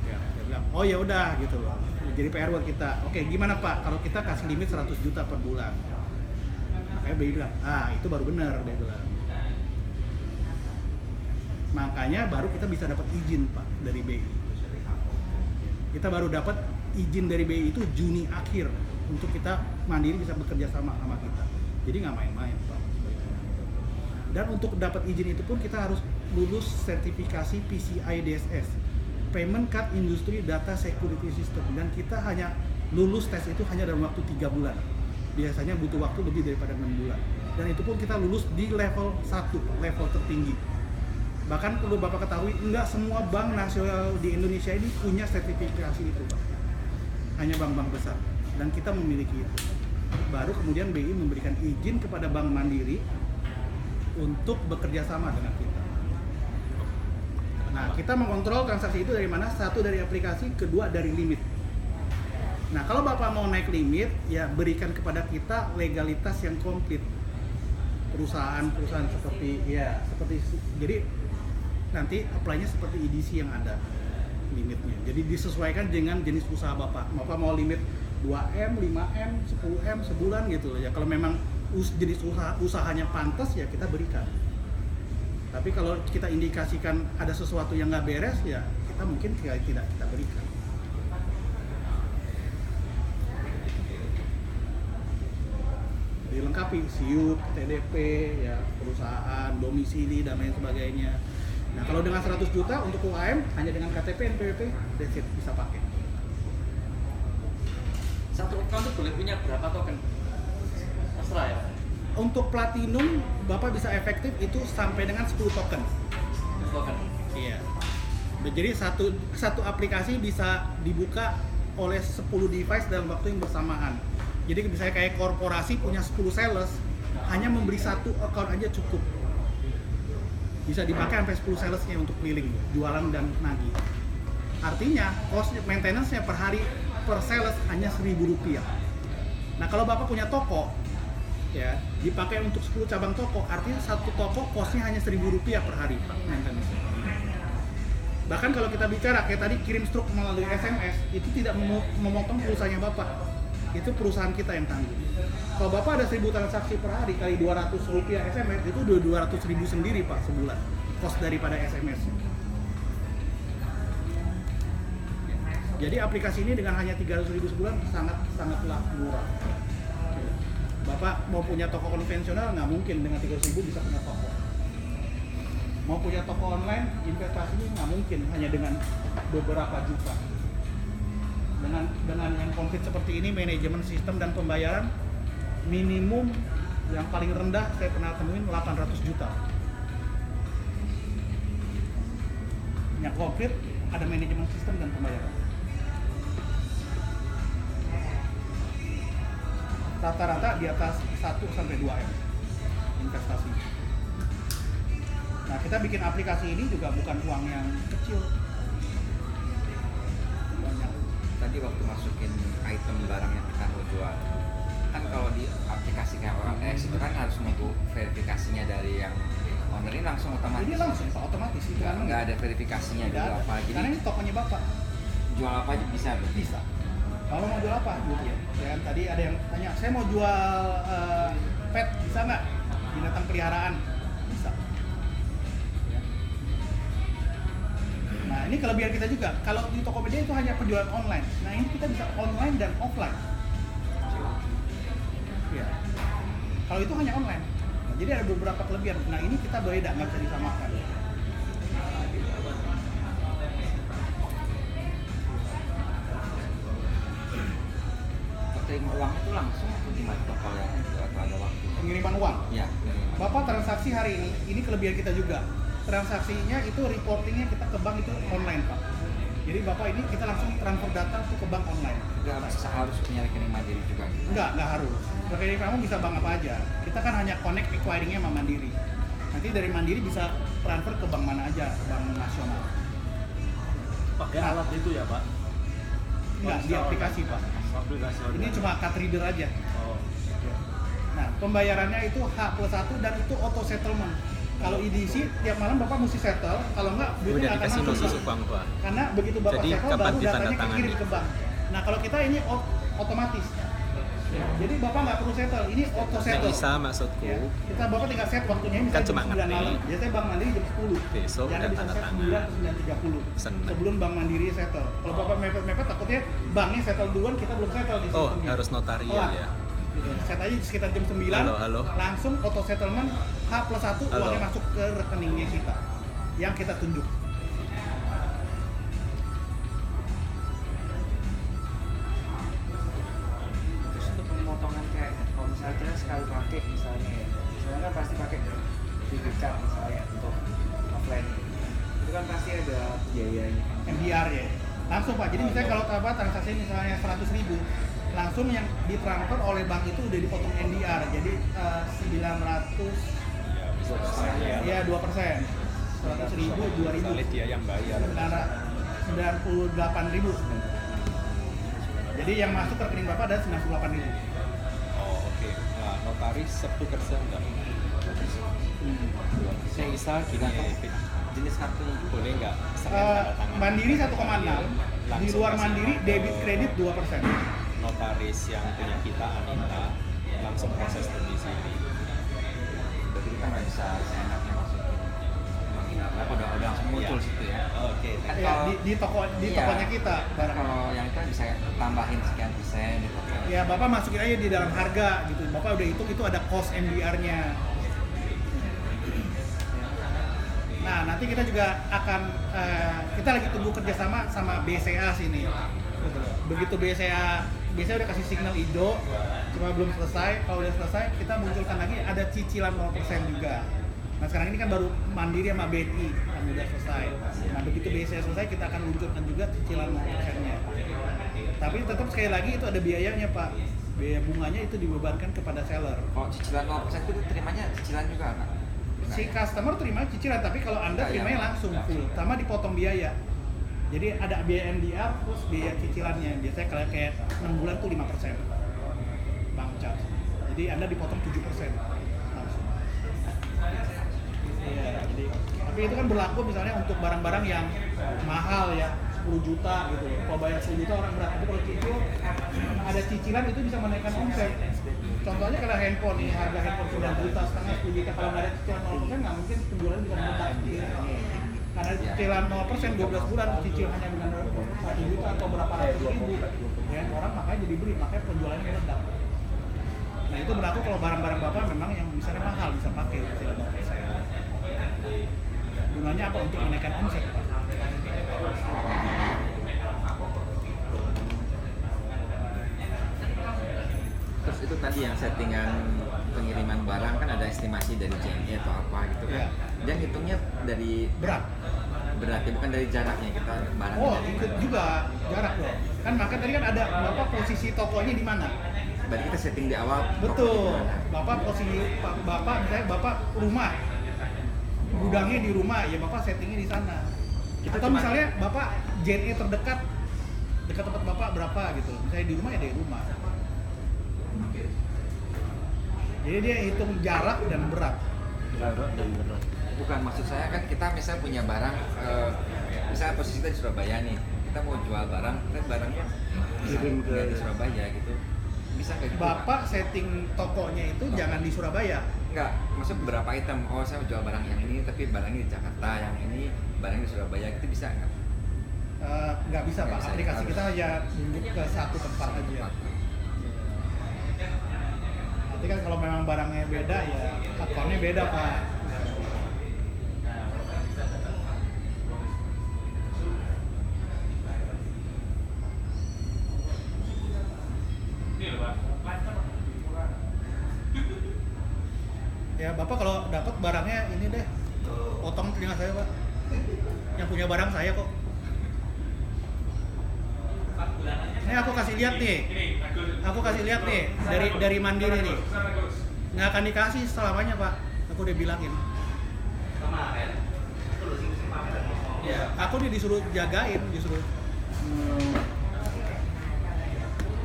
Speaker 1: Ya, dia bilang, oh ya udah, gitu loh. Jadi PR buat kita. Oke, gimana Pak? Kalau kita kasih limit 100 juta per bulan. Makanya BI bilang, itu baru benar, dia bilang. Makanya baru kita bisa dapat izin Pak dari BI. Kita baru dapat izin dari BI itu Juni akhir untuk kita mandiri bisa bekerja sama kita. Jadi nggak main-main Pak. Dan untuk dapat izin itu pun kita harus lulus sertifikasi PCI DSS, Payment Card Industry Data Security System, dan kita hanya lulus tes itu hanya dalam waktu 3 bulan. Biasanya butuh waktu lebih daripada 6 bulan. Dan itu pun kita lulus di level 1, level tertinggi. Bahkan perlu Bapak ketahui, enggak semua bank nasional di Indonesia ini punya sertifikasi itu Pak. Hanya bank-bank besar. Dan kita memiliki itu. Baru kemudian BI memberikan izin kepada Bank Mandiri untuk bekerja sama dengan kita. Nah, kita mengontrol transaksi itu dari mana? Satu dari aplikasi, kedua dari limit. Nah, kalau Bapak mau naik limit, ya berikan kepada kita legalitas yang komplit. Perusahaan-perusahaan seperti jadi nanti apply-nya seperti EDC yang ada limitnya. Jadi disesuaikan dengan jenis usaha Bapak. Bapak mau limit 2M, 5M, 10M sebulan gitu loh ya. Kalau memang jenis usahanya pantas ya kita berikan. Tapi kalau kita indikasikan ada sesuatu yang nggak beres ya kita mungkin tidak kita berikan. Dilengkapi SIUP, TDP, ya perusahaan, domisili dan lain sebagainya. Nah kalau dengan 100 juta untuk UKM hanya dengan KTP, NPWP, that's it, bisa pakai.
Speaker 2: Satu account itu boleh punya berapa token? Terserah ya?
Speaker 1: Untuk Platinum, Bapak bisa efektif itu sampai dengan 10 token.
Speaker 2: Token.
Speaker 1: Iya. Jadi satu aplikasi bisa dibuka oleh 10 device dalam waktu yang bersamaan. Jadi misalnya kayak korporasi punya 10 sales, hanya memberi satu account aja cukup. Bisa dipakai sampai 10 salesnya untuk keliling, jualan dan nagih. Artinya, cost maintenance-nya per hari per sales hanya Rp1.000. Nah kalau Bapak punya toko, ya dipakai untuk 10 cabang toko, artinya satu toko cost-nya hanya Rp1.000 per hari Pak maintenance. Bahkan kalau kita bicara kayak tadi kirim struk melalui SMS, itu tidak memotong pulsanya Bapak. Itu perusahaan kita yang tanggung. Kalau Bapak ada 1.000 transaksi per hari kali Rp200 SMS, itu udah 200.000 sendiri Pak sebulan cost daripada SMS. Jadi aplikasi ini dengan hanya 300.000 sebulan sangatlah murah. Bapak mau punya toko konvensional nggak mungkin dengan 300.000 bisa punya toko. Mau punya toko online, investasinya nggak mungkin hanya dengan beberapa juta. Dengan yang konkret seperti ini, manajemen sistem dan pembayaran, minimum yang paling rendah saya pernah temuin 800 juta. Yang komplit ada manajemen sistem dan pembayaran. Rata-rata di atas 1-2 M investasi. Nah, kita bikin aplikasi ini juga bukan uang yang kecil. Banyak.
Speaker 4: Tadi waktu masukin item barang yang kita mau jual, kan kalau di aplikasi kayak OLX itu kan harus nunggu verifikasinya dari yang owner, ini langsung otomatis.
Speaker 1: Ini langsung Pak, otomatis itu.
Speaker 4: Nggak ada verifikasinya
Speaker 1: Nggak
Speaker 4: dulu
Speaker 1: ada.
Speaker 4: apa. Jadi
Speaker 1: Karena ini tokonya Bapak.
Speaker 4: jual apa aja bisa berarti?
Speaker 1: Bisa. Kalau mau jual apa gitu ya? Ya kan tadi ada yang tanya, saya mau jual pet, bisa nggak? Binatang peliharaan, bisa. Ya. Nah ini kelebihan kita juga. Kalau di Tokopedia itu hanya penjualan online. Nah ini kita bisa online dan offline. Ya. Kalau itu hanya online. Nah, jadi ada beberapa kelebihan. Nah ini kita beda, nggak bisa disamakan.
Speaker 4: Terima uang itu langsung atau gimana Pak, kalau yang atau ada waktu?
Speaker 1: Pengiriman uang.
Speaker 4: Ya.
Speaker 1: Bapak transaksi hari ini kelebihan kita juga. Transaksinya itu reportingnya kita ke bank itu online Pak. Jadi Bapak ini kita langsung transfer data tuh ke bank online.
Speaker 4: Nggak harus punya rekening Mandiri juga gitu.
Speaker 1: Nggak harus. Rekening kamu bisa bank apa aja. Kita kan hanya connect acquiringnya sama Mandiri. Nanti dari Mandiri bisa transfer ke bank mana aja, bank nasional.
Speaker 5: Pakai alat itu ya Pak?
Speaker 1: Nggak, di aplikasi Pak.
Speaker 5: Aplikasi
Speaker 1: Ini cuma card reader aja.
Speaker 5: Oh.
Speaker 1: Nah, pembayarannya itu H+1 dan itu auto settlement. Kalau EDC tiap malam Bapak mesti settle, kalau nggak duitnya
Speaker 6: Udah
Speaker 1: akan
Speaker 6: dikasih
Speaker 1: masuk.
Speaker 6: notice bank Pak.
Speaker 1: Karena begitu Bapak
Speaker 6: Jadi,
Speaker 1: settle
Speaker 6: kapan
Speaker 1: baru datanya
Speaker 6: ditandatangani?
Speaker 1: kirim ke bank. Nah, kalau kita ini otomatis. Ya, jadi Bapak nggak perlu settle, ini auto
Speaker 6: Yang
Speaker 1: settle.
Speaker 6: bisa maksudku,
Speaker 1: Ya, kita Bapak tinggal set waktunya misalnya
Speaker 6: Kan
Speaker 1: jam
Speaker 6: cuma
Speaker 1: 9
Speaker 6: ngerti.
Speaker 1: malam. Biasanya Bank Mandiri jam 10.
Speaker 6: Besok
Speaker 1: Jangan
Speaker 6: udah
Speaker 1: bisa
Speaker 6: tanda
Speaker 1: set
Speaker 6: tangan.
Speaker 1: 9 atau 9.30.
Speaker 6: Seneng.
Speaker 1: Sebelum Bank Mandiri settle. Kalau Bapak mepet-mepet takutnya banknya settle duluan, kita belum settle di
Speaker 6: oh
Speaker 1: sistemnya.
Speaker 6: harus notarial
Speaker 1: Telat.
Speaker 6: ya.
Speaker 1: Gitu. Set aja sekitar jam 9.
Speaker 6: Halo.
Speaker 1: Langsung auto settlement H+1
Speaker 6: Halo.
Speaker 1: uangnya masuk ke rekeningnya kita yang kita tunjuk.
Speaker 4: Terus untuk pemotongan kayak kalau misalnya kita sekali pakai misalnya ya, misalnya kan pasti pakai debit card misalnya untuk offline, itu kan pasti ada biayanya.
Speaker 1: MDR ya. Langsung Pak. Jadi misalnya kalau apa transaksi misalnya 100.000, langsung yang ditransfer oleh bank itu udah dipotong NDR. Jadi 900 ya 2%. 100.000 2.000.
Speaker 6: Misalnya dia yang bayar.
Speaker 1: 98.000. Jadi yang masuk ke rekening Bapak ada 98.000.
Speaker 6: Oh oke. Nah notaris Sabtu kerja enggak? Saya bisa gini
Speaker 4: Jenis kartunya juga.
Speaker 6: boleh nggak? Sering tanda tangan.
Speaker 1: Mandiri 1,6. Di
Speaker 6: Langsung
Speaker 1: luar
Speaker 6: kasih
Speaker 1: Mandiri
Speaker 6: ke
Speaker 1: debit kredit 2%.
Speaker 6: Notaris yang punya kita Anita langsung proses di sini.
Speaker 4: Berarti kita nggak bisa seenaknya masukin. Apa udah langsung muncul
Speaker 6: Iya.
Speaker 4: situ ya.
Speaker 6: Oke.
Speaker 4: Kan
Speaker 1: Ya,
Speaker 4: kalau
Speaker 1: di
Speaker 4: iya,
Speaker 1: tokonya kita
Speaker 4: kan
Speaker 1: barang.
Speaker 4: kalau yang itu bisa tambahin sekian persen gitu.
Speaker 1: Ya Bapak masukin aja di dalam harga gitu. Bapak udah hitung itu ada cost MDR-nya. Nah nanti kita juga akan kita lagi tunggu kerjasama sama BCA sini. Begitu BCA udah kasih signal hijau, cuma belum selesai. Kalau udah selesai kita munculkan lagi ada cicilan 0% juga. Nah sekarang ini kan baru Mandiri sama BNI yang udah selesai. Nah begitu BCA selesai kita akan luncurkan juga cicilan 0%-nya. Tapi tetap sekali lagi itu ada biayanya Pak. Biaya bunganya itu dibebankan kepada seller.
Speaker 4: Kalau cicilan 0% itu terimanya cicilan juga kan?
Speaker 1: Si customer terima cicilan, tapi kalau Anda terimanya langsung full, sama dipotong biaya. Jadi ada biaya MDR plus biaya cicilannya. Biasanya kalau kayak 6 bulan tuh 5% bank charge. Jadi Anda dipotong 7% langsung. Iya, jadi tapi itu kan berlaku misalnya untuk barang-barang yang mahal ya, 10 juta gitu. Kalau bayar 10 juta orang berat, tapi kalau cicil ada cicilan itu bisa menaikkan omset. Contohnya kalau handphone nih, harga handphone 9 juta, setengah 10 juta, kalau nggak ada cicilan 0% nggak mungkin penjualan bisa meledak. Karena cicilan 0% 12 bulan, cicil hanya dengan 1 juta atau berapa ratus ribu, ya orang makanya jadi beli, makanya penjualannya meledak. Nah itu berlaku kalau barang-barang Bapak memang yang misalnya mahal bisa pakai cicilan 0%. Gunanya apa? Untuk menaikkan omset Pak.
Speaker 4: Terus itu tadi
Speaker 7: apalagi yang settingan pengiriman barang kan ada estimasi dari JNE atau apa gitu kan. Dia ngitungnya dari
Speaker 1: berat.
Speaker 7: ya, bukan dari jaraknya kita barangnya.
Speaker 1: Oh,
Speaker 7: dari
Speaker 1: ikut
Speaker 7: mana.
Speaker 1: juga jarak dong. Kan maka tadi kan ada Bapak posisi tokonya di mana?
Speaker 7: Berarti kita setting di awal.
Speaker 1: Betul.
Speaker 7: tokonya di mana.
Speaker 1: Bapak posisi Bapak misalnya Bapak rumah. Gudangnya di rumah, ya Bapak settingnya di sana. Atau misalnya Bapak JNE terdekat dekat tempat Bapak berapa gitu. Misalnya di rumah ya di rumah. Jadi dia hitung jarak dan berat.
Speaker 5: Jarak dan berat.
Speaker 7: Bukan, maksud saya kan kita misalnya punya barang, misalnya posisi kita di Surabaya nih, kita mau jual barang, kan barangnya
Speaker 5: Kirim ke-
Speaker 7: nggak di Surabaya gitu, bisa nggak gitu?
Speaker 1: Bapak setting tokonya itu jangan di Surabaya.
Speaker 7: Nggak, maksud beberapa item, oh saya mau jual barang yang ini, tapi barangnya di Jakarta, yang ini barangnya di Surabaya, itu bisa nggak?
Speaker 1: Nggak bisa
Speaker 7: Nggak
Speaker 1: Pak,
Speaker 7: bisa,
Speaker 1: aplikasi
Speaker 7: harus.
Speaker 1: kita hanya nunjuk ke satu tempat aja. Nanti kan kalau memang barangnya beda ya akunnya beda Pak. Ya Bapak kalau dapat barangnya ini deh, potong telinga saya Pak. Yang punya barang saya kok. Ini aku kasih lihat nih. Aku kasih lihat nih dari Mandiri nih. Nggak akan dikasih selamanya Pak. Aku udah bilangin. Ya, aku disuruh jagain, disuruh.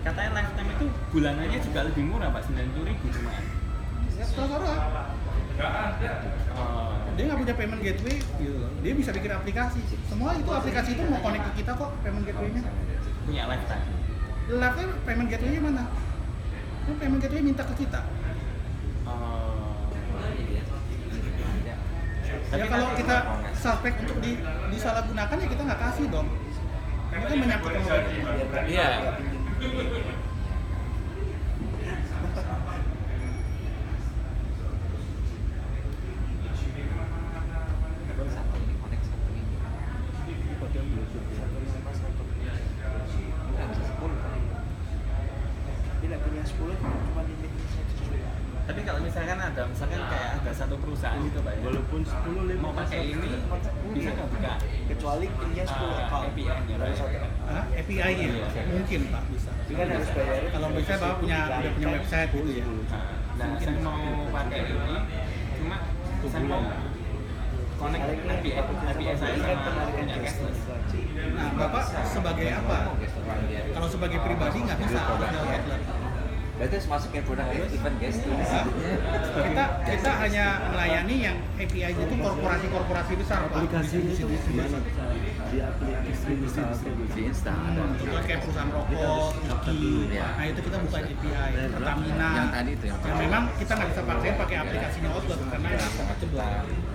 Speaker 5: Katanya lifetime itu bulanannya juga lebih murah Pak, 90.000 cuma.
Speaker 1: Ya, terserah.
Speaker 5: Oh.
Speaker 1: Dia nggak punya payment gateway, gitu loh. Dia bisa bikin aplikasi. Semua itu aplikasi itu mau connect ke kita kok payment gateway-nya.
Speaker 5: Punya lifetime.
Speaker 1: Live-nya payment gateway-nya mana? Kan payment gateway minta ke kita.
Speaker 5: Oh.
Speaker 1: Ya kalau kita suspek untuk disalahgunakan ya kita nggak kasih dong. Ini kan menyangkut sama payment.
Speaker 5: Iya.
Speaker 7: Satu ini connect, satu ini. Nggak bisa 10 kan?
Speaker 4: Bila punya 10 cuma limitnya 1 juta.
Speaker 5: Tapi kalau misalkan kayak ada satu perusahaan gitu Pak ya.
Speaker 3: Walaupun 10
Speaker 5: mau pakai ini bisa nggak buka
Speaker 4: Kecuali punya 10 account.
Speaker 5: API-nya
Speaker 4: Baru
Speaker 5: Pak.
Speaker 4: satu.
Speaker 1: Hah? API-nya mungkin Pak bisa.
Speaker 4: Tapi kan harus bayar.
Speaker 1: Kalau bisa Bapak udah punya website gitu ya.
Speaker 5: Nah, saya mau pakai ini cuma saya mau connect API saya sama punya cashless.
Speaker 1: Nah, Bapak sebagai apa? Kalau sebagai pribadi nggak bisa harus lewat outlet.
Speaker 7: Berarti harus masukin produk event guys tuh.
Speaker 1: Kita hanya melayani yang API itu korporasi-korporasi besar Pak.
Speaker 3: aplikasi di mana? Di aplikasi
Speaker 7: Di Insta ada.
Speaker 1: Contohnya kayak perusahaan rokok, Iki,
Speaker 7: Ya.
Speaker 1: nah itu kita buka API, Pertamina.
Speaker 7: Yang tadi itu yang
Speaker 1: Yang memang kita nggak bisa paksain pakai aplikasinya outlet karena nggak compatible.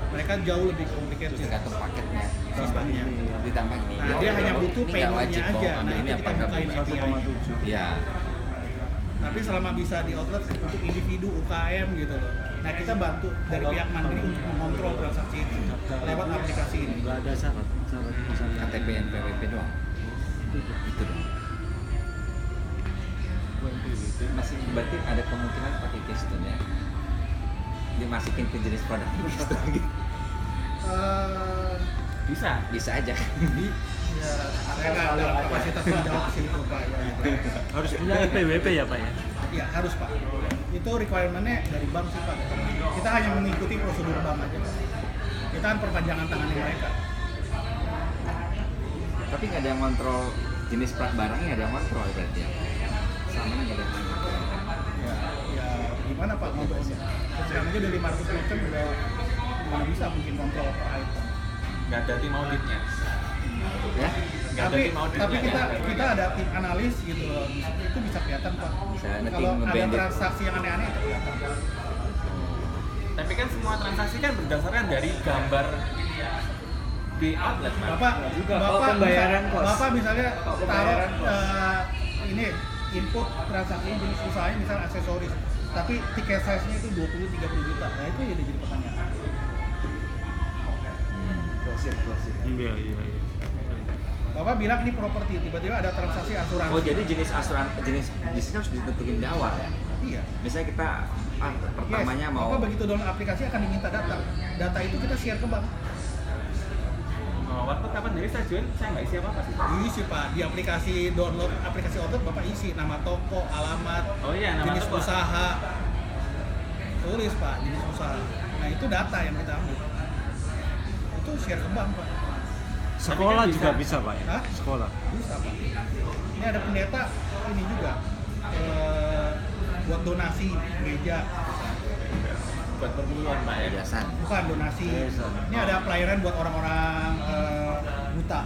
Speaker 1: Mereka jauh lebih complicated
Speaker 7: tergantung paketnya.
Speaker 1: sistemnya.
Speaker 7: Ditambah ini.
Speaker 1: Nah, dia hanya butuh
Speaker 7: Ini nggak
Speaker 1: payment-nya
Speaker 7: wajib
Speaker 1: aja.
Speaker 7: kok,
Speaker 1: Nah,
Speaker 7: ambil
Speaker 1: itu
Speaker 7: ini apa
Speaker 1: kita
Speaker 7: nggak
Speaker 1: bukain
Speaker 7: boleh.
Speaker 1: API.
Speaker 7: Iya.
Speaker 1: Tapi selama bisa di outlet untuk individu UKM gitu loh. Nah, kita bantu dari pihak Mandiri untuk mengontrol transaksi itu lewat aplikasi ini.
Speaker 3: nggak ada syarat misalnya
Speaker 7: KTP NPWP doang. Itu dong. Masih berarti ada kemungkinan pakai Keystone ya. Dimasukin ke jenis produk Keystone gitu.
Speaker 5: Bisa.
Speaker 7: Bisa aja.
Speaker 1: Ya, saya nggak ada kapasitas menjawab ke situ Pak.
Speaker 3: harus punya PWP ya Pak ya?
Speaker 1: Ya harus Pak. Itu requirement-nya dari bank sih Pak. Kita hanya mengikuti prosedur bank aja Pak. Kita kan perpanjangan tangannya mereka.
Speaker 7: Tapi nggak ada yang kontrol jenis barangnya, nggak ada yang kontrol berarti ya. Sama nggak ada yang kontrol.
Speaker 1: Ya gimana Pak kontrolnya? Sekarang aja dari 500 merchant udah nggak bisa mungkin kontrol per item.
Speaker 5: Nggak ada tim auditnya.
Speaker 7: Ya?
Speaker 5: Nggak ada tim auditnya.
Speaker 1: Tapi kita ada tim analis gitu loh. Itu bisa kelihatan Pak.
Speaker 7: Bisa ada tim
Speaker 1: Kalau ada
Speaker 7: ngebandit.
Speaker 1: transaksi yang aneh-aneh itu kelihatan.
Speaker 5: Tapi kan semua transaksi kan berdasarkan dari gambar di outlet Pak.
Speaker 1: Bapak
Speaker 4: pembayaran kos.
Speaker 1: Bapak misalnya taruh
Speaker 4: Pembayaran kos.
Speaker 1: ini input transaksi jenis usahanya misalnya aksesoris, tapi tiket size-nya itu 20-30 juta. Nah itu ya jadi pertanyaan.
Speaker 3: Iya.
Speaker 1: Bapak bilang ini properti, tiba-tiba ada transaksi asuransi.
Speaker 7: Oh jadi jenis asuransi jenisnya harus ditentuin di awal ya?
Speaker 1: Iya.
Speaker 7: Misalnya kita pertamanya
Speaker 1: Yes.
Speaker 7: mau
Speaker 1: Maka begitu download aplikasi akan diminta data. Data itu kita share ke bank.
Speaker 5: Oh, waktu kapan dari saya join, saya nggak isi apa-apa sih.
Speaker 1: Isi Pak, di aplikasi download aplikasi outlet Bapak isi nama toko, alamat,
Speaker 5: Oh iya, nama
Speaker 1: jenis
Speaker 5: toko.
Speaker 1: usaha. Tulis Pak, jenis usaha. Nah itu data yang kita ambil. Itu share ke bank Pak.
Speaker 8: Sekolah
Speaker 5: Tapi kan
Speaker 8: juga
Speaker 5: bisa.
Speaker 8: bisa Pak ya?
Speaker 1: Hah?
Speaker 8: Sekolah.
Speaker 1: Bisa Pak. Ini ada pendeta ini juga buat donasi gereja.
Speaker 5: Buat perburuan Pak ya.
Speaker 7: yayasan.
Speaker 1: Bukan donasi. Ini ada pelayanan buat orang-orang buta.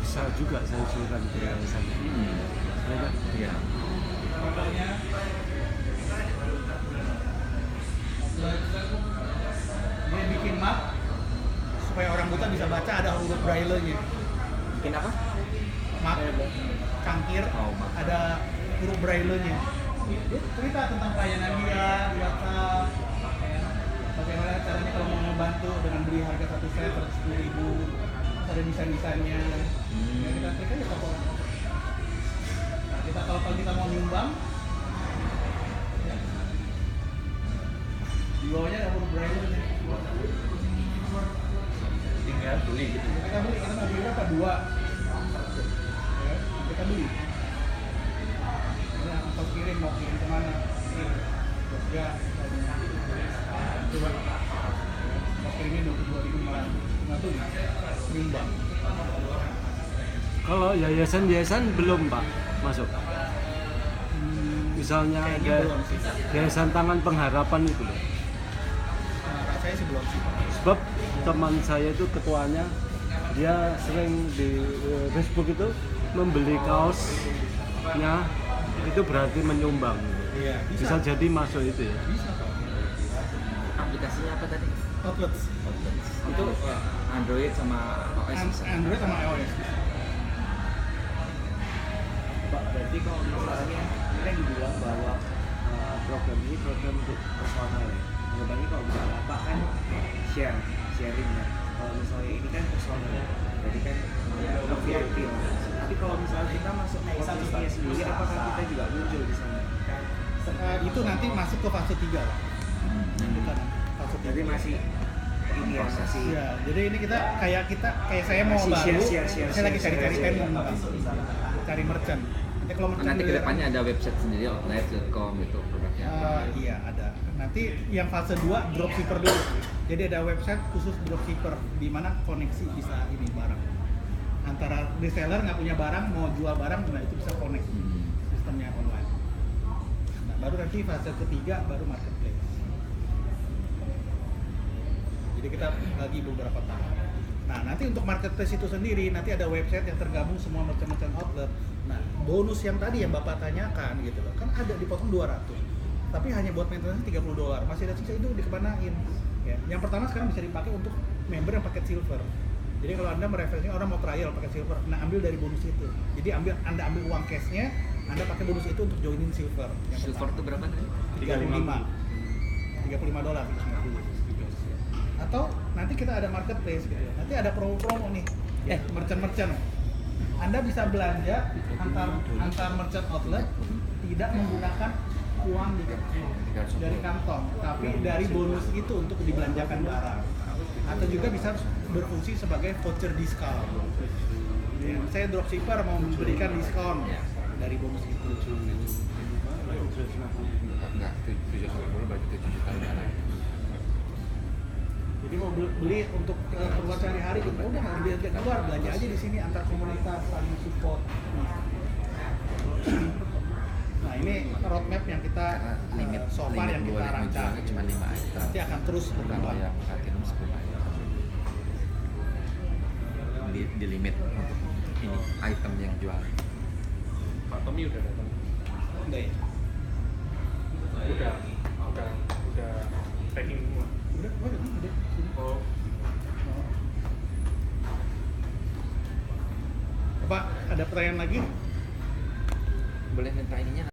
Speaker 8: Bisa juga saya usulkan ke yayasan. Ya kan?
Speaker 7: Iya.
Speaker 1: Dia bikin map supaya orang buta bisa baca, ada huruf braille-nya.
Speaker 7: Bikin apa?
Speaker 1: Map cangkir,
Speaker 7: Oh, map.
Speaker 1: ada huruf braille-nya. Dia cerita tentang pelayanan dia di WhatsApp, bagaimana caranya kalau mau membantu dengan beli harga 1 set 110.000, ada desain-desainnya. Ya, kita klik aja toko. Nah, kalau kita mau nyumbang, ya, di bawahnya ada huruf braille-nya.
Speaker 5: Tinggal beli gitu.
Speaker 1: Kita beli, kita mau beli berapa? 2. Ya, kita beli. Nah, atau kirim, mau kirim kemana? Kirim. Jogja. Coba. Mau kirimnya 22.500. Nggak tuh, nyumbang.
Speaker 8: Kalau yayasan belum Pak masuk. Misalnya
Speaker 1: Kayaknya
Speaker 8: ada
Speaker 1: belum sih.
Speaker 8: yayasan tangan pengharapan itu loh.
Speaker 1: Nah, rasanya sih belum sih.
Speaker 8: Sebab teman saya itu ketuanya, dia sering di Facebook itu membeli kaosnya, itu berarti menyumbang.
Speaker 1: Iya,
Speaker 8: Bisa jadi masuk itu ya.
Speaker 1: Bisa kok.
Speaker 7: Aplikasinya apa tadi?
Speaker 1: Outlets.
Speaker 7: Itu Android sama OS bisa.
Speaker 1: Android sama iOS.
Speaker 4: Pak, berarti kalau misalnya ini kan dibilang bahwa program ini program untuk personal ya. Anggapannya kalau bisa Bapak kan sharing ya. Kalau misalnya ini kan personal, jadi kan untuk VIP. Tapi kalau misalnya kita masuk ke posisinya sendiri, apakah kita juga muncul di sana?
Speaker 1: Itu nanti masuk ke fase 3 lah. Kita fase 3.
Speaker 4: Jadi masih ini ya, masih
Speaker 1: Iya, jadi ini kita kayak saya mau
Speaker 4: Masih
Speaker 1: baru,
Speaker 4: share,
Speaker 1: saya lagi cari
Speaker 4: share.
Speaker 1: tenant, cari merchant. Nanti kalau merchant
Speaker 7: Nanti
Speaker 1: juga-
Speaker 7: kedepannya ada website sendiri outlet.com gitu produknya.
Speaker 1: Iya ada. Nanti yang fase 2 dropshipper dulu. Jadi ada website khusus dropshipper di mana koneksi bisa ini barang. Antara reseller nggak punya barang mau jual barang, nah itu bisa connect sistemnya online. Nah, baru nanti fase ketiga baru marketplace. Jadi kita bagi beberapa tahap. Nah nanti untuk marketplace itu sendiri nanti ada website yang tergabung semua merchant outlet. Nah bonus yang tadi yang Bapak tanyakan gitu loh, kan ada dipotong 200. Tapi hanya buat maintenance $30. Masih ada sisa itu dikemanain. Ya. Yang pertama sekarang bisa dipakai untuk member yang paket silver. Jadi kalau Anda mereferensikan orang mau trial paket silver, nah ambil dari bonus itu. Jadi Anda ambil uang cashnya, Anda pakai bonus itu untuk joinin silver. Yang
Speaker 7: Silver itu berapa tadi?
Speaker 1: 35. $35 atau nanti kita ada marketplace gitu ya. Nanti ada promo-promo nih. Merchant-merchant. Anda bisa belanja antar merchant outlet tidak menggunakan uang dari kantong, tapi dari bonus itu untuk dibelanjakan barang. Atau juga bisa berfungsi sebagai voucher diskon. Ya, saya dropshipper mau memberikan diskon dari bonus itu.
Speaker 3: Enggak, 7 juta bagi 7 juta negara.
Speaker 1: Jadi mau beli untuk keperluan sehari-hari, gitu. Udah nggak beli di luar, belanja aja di sini antar komunitas saling support. Nah ini roadmap yang kita
Speaker 7: Limit
Speaker 1: so far yang kita
Speaker 7: boleh
Speaker 1: rancang.
Speaker 7: menjualnya cuma 5 item.
Speaker 1: Nanti akan terus berkembang.
Speaker 7: Kalau yang platinum 10 item. Di limit untuk ini item yang jual.
Speaker 5: Pak Tommy udah datang.
Speaker 1: Udah ya?
Speaker 5: Udah packing semua.
Speaker 1: Udah.
Speaker 5: Oh,
Speaker 1: Pak, ada pertanyaan lagi?
Speaker 7: Boleh minta ininya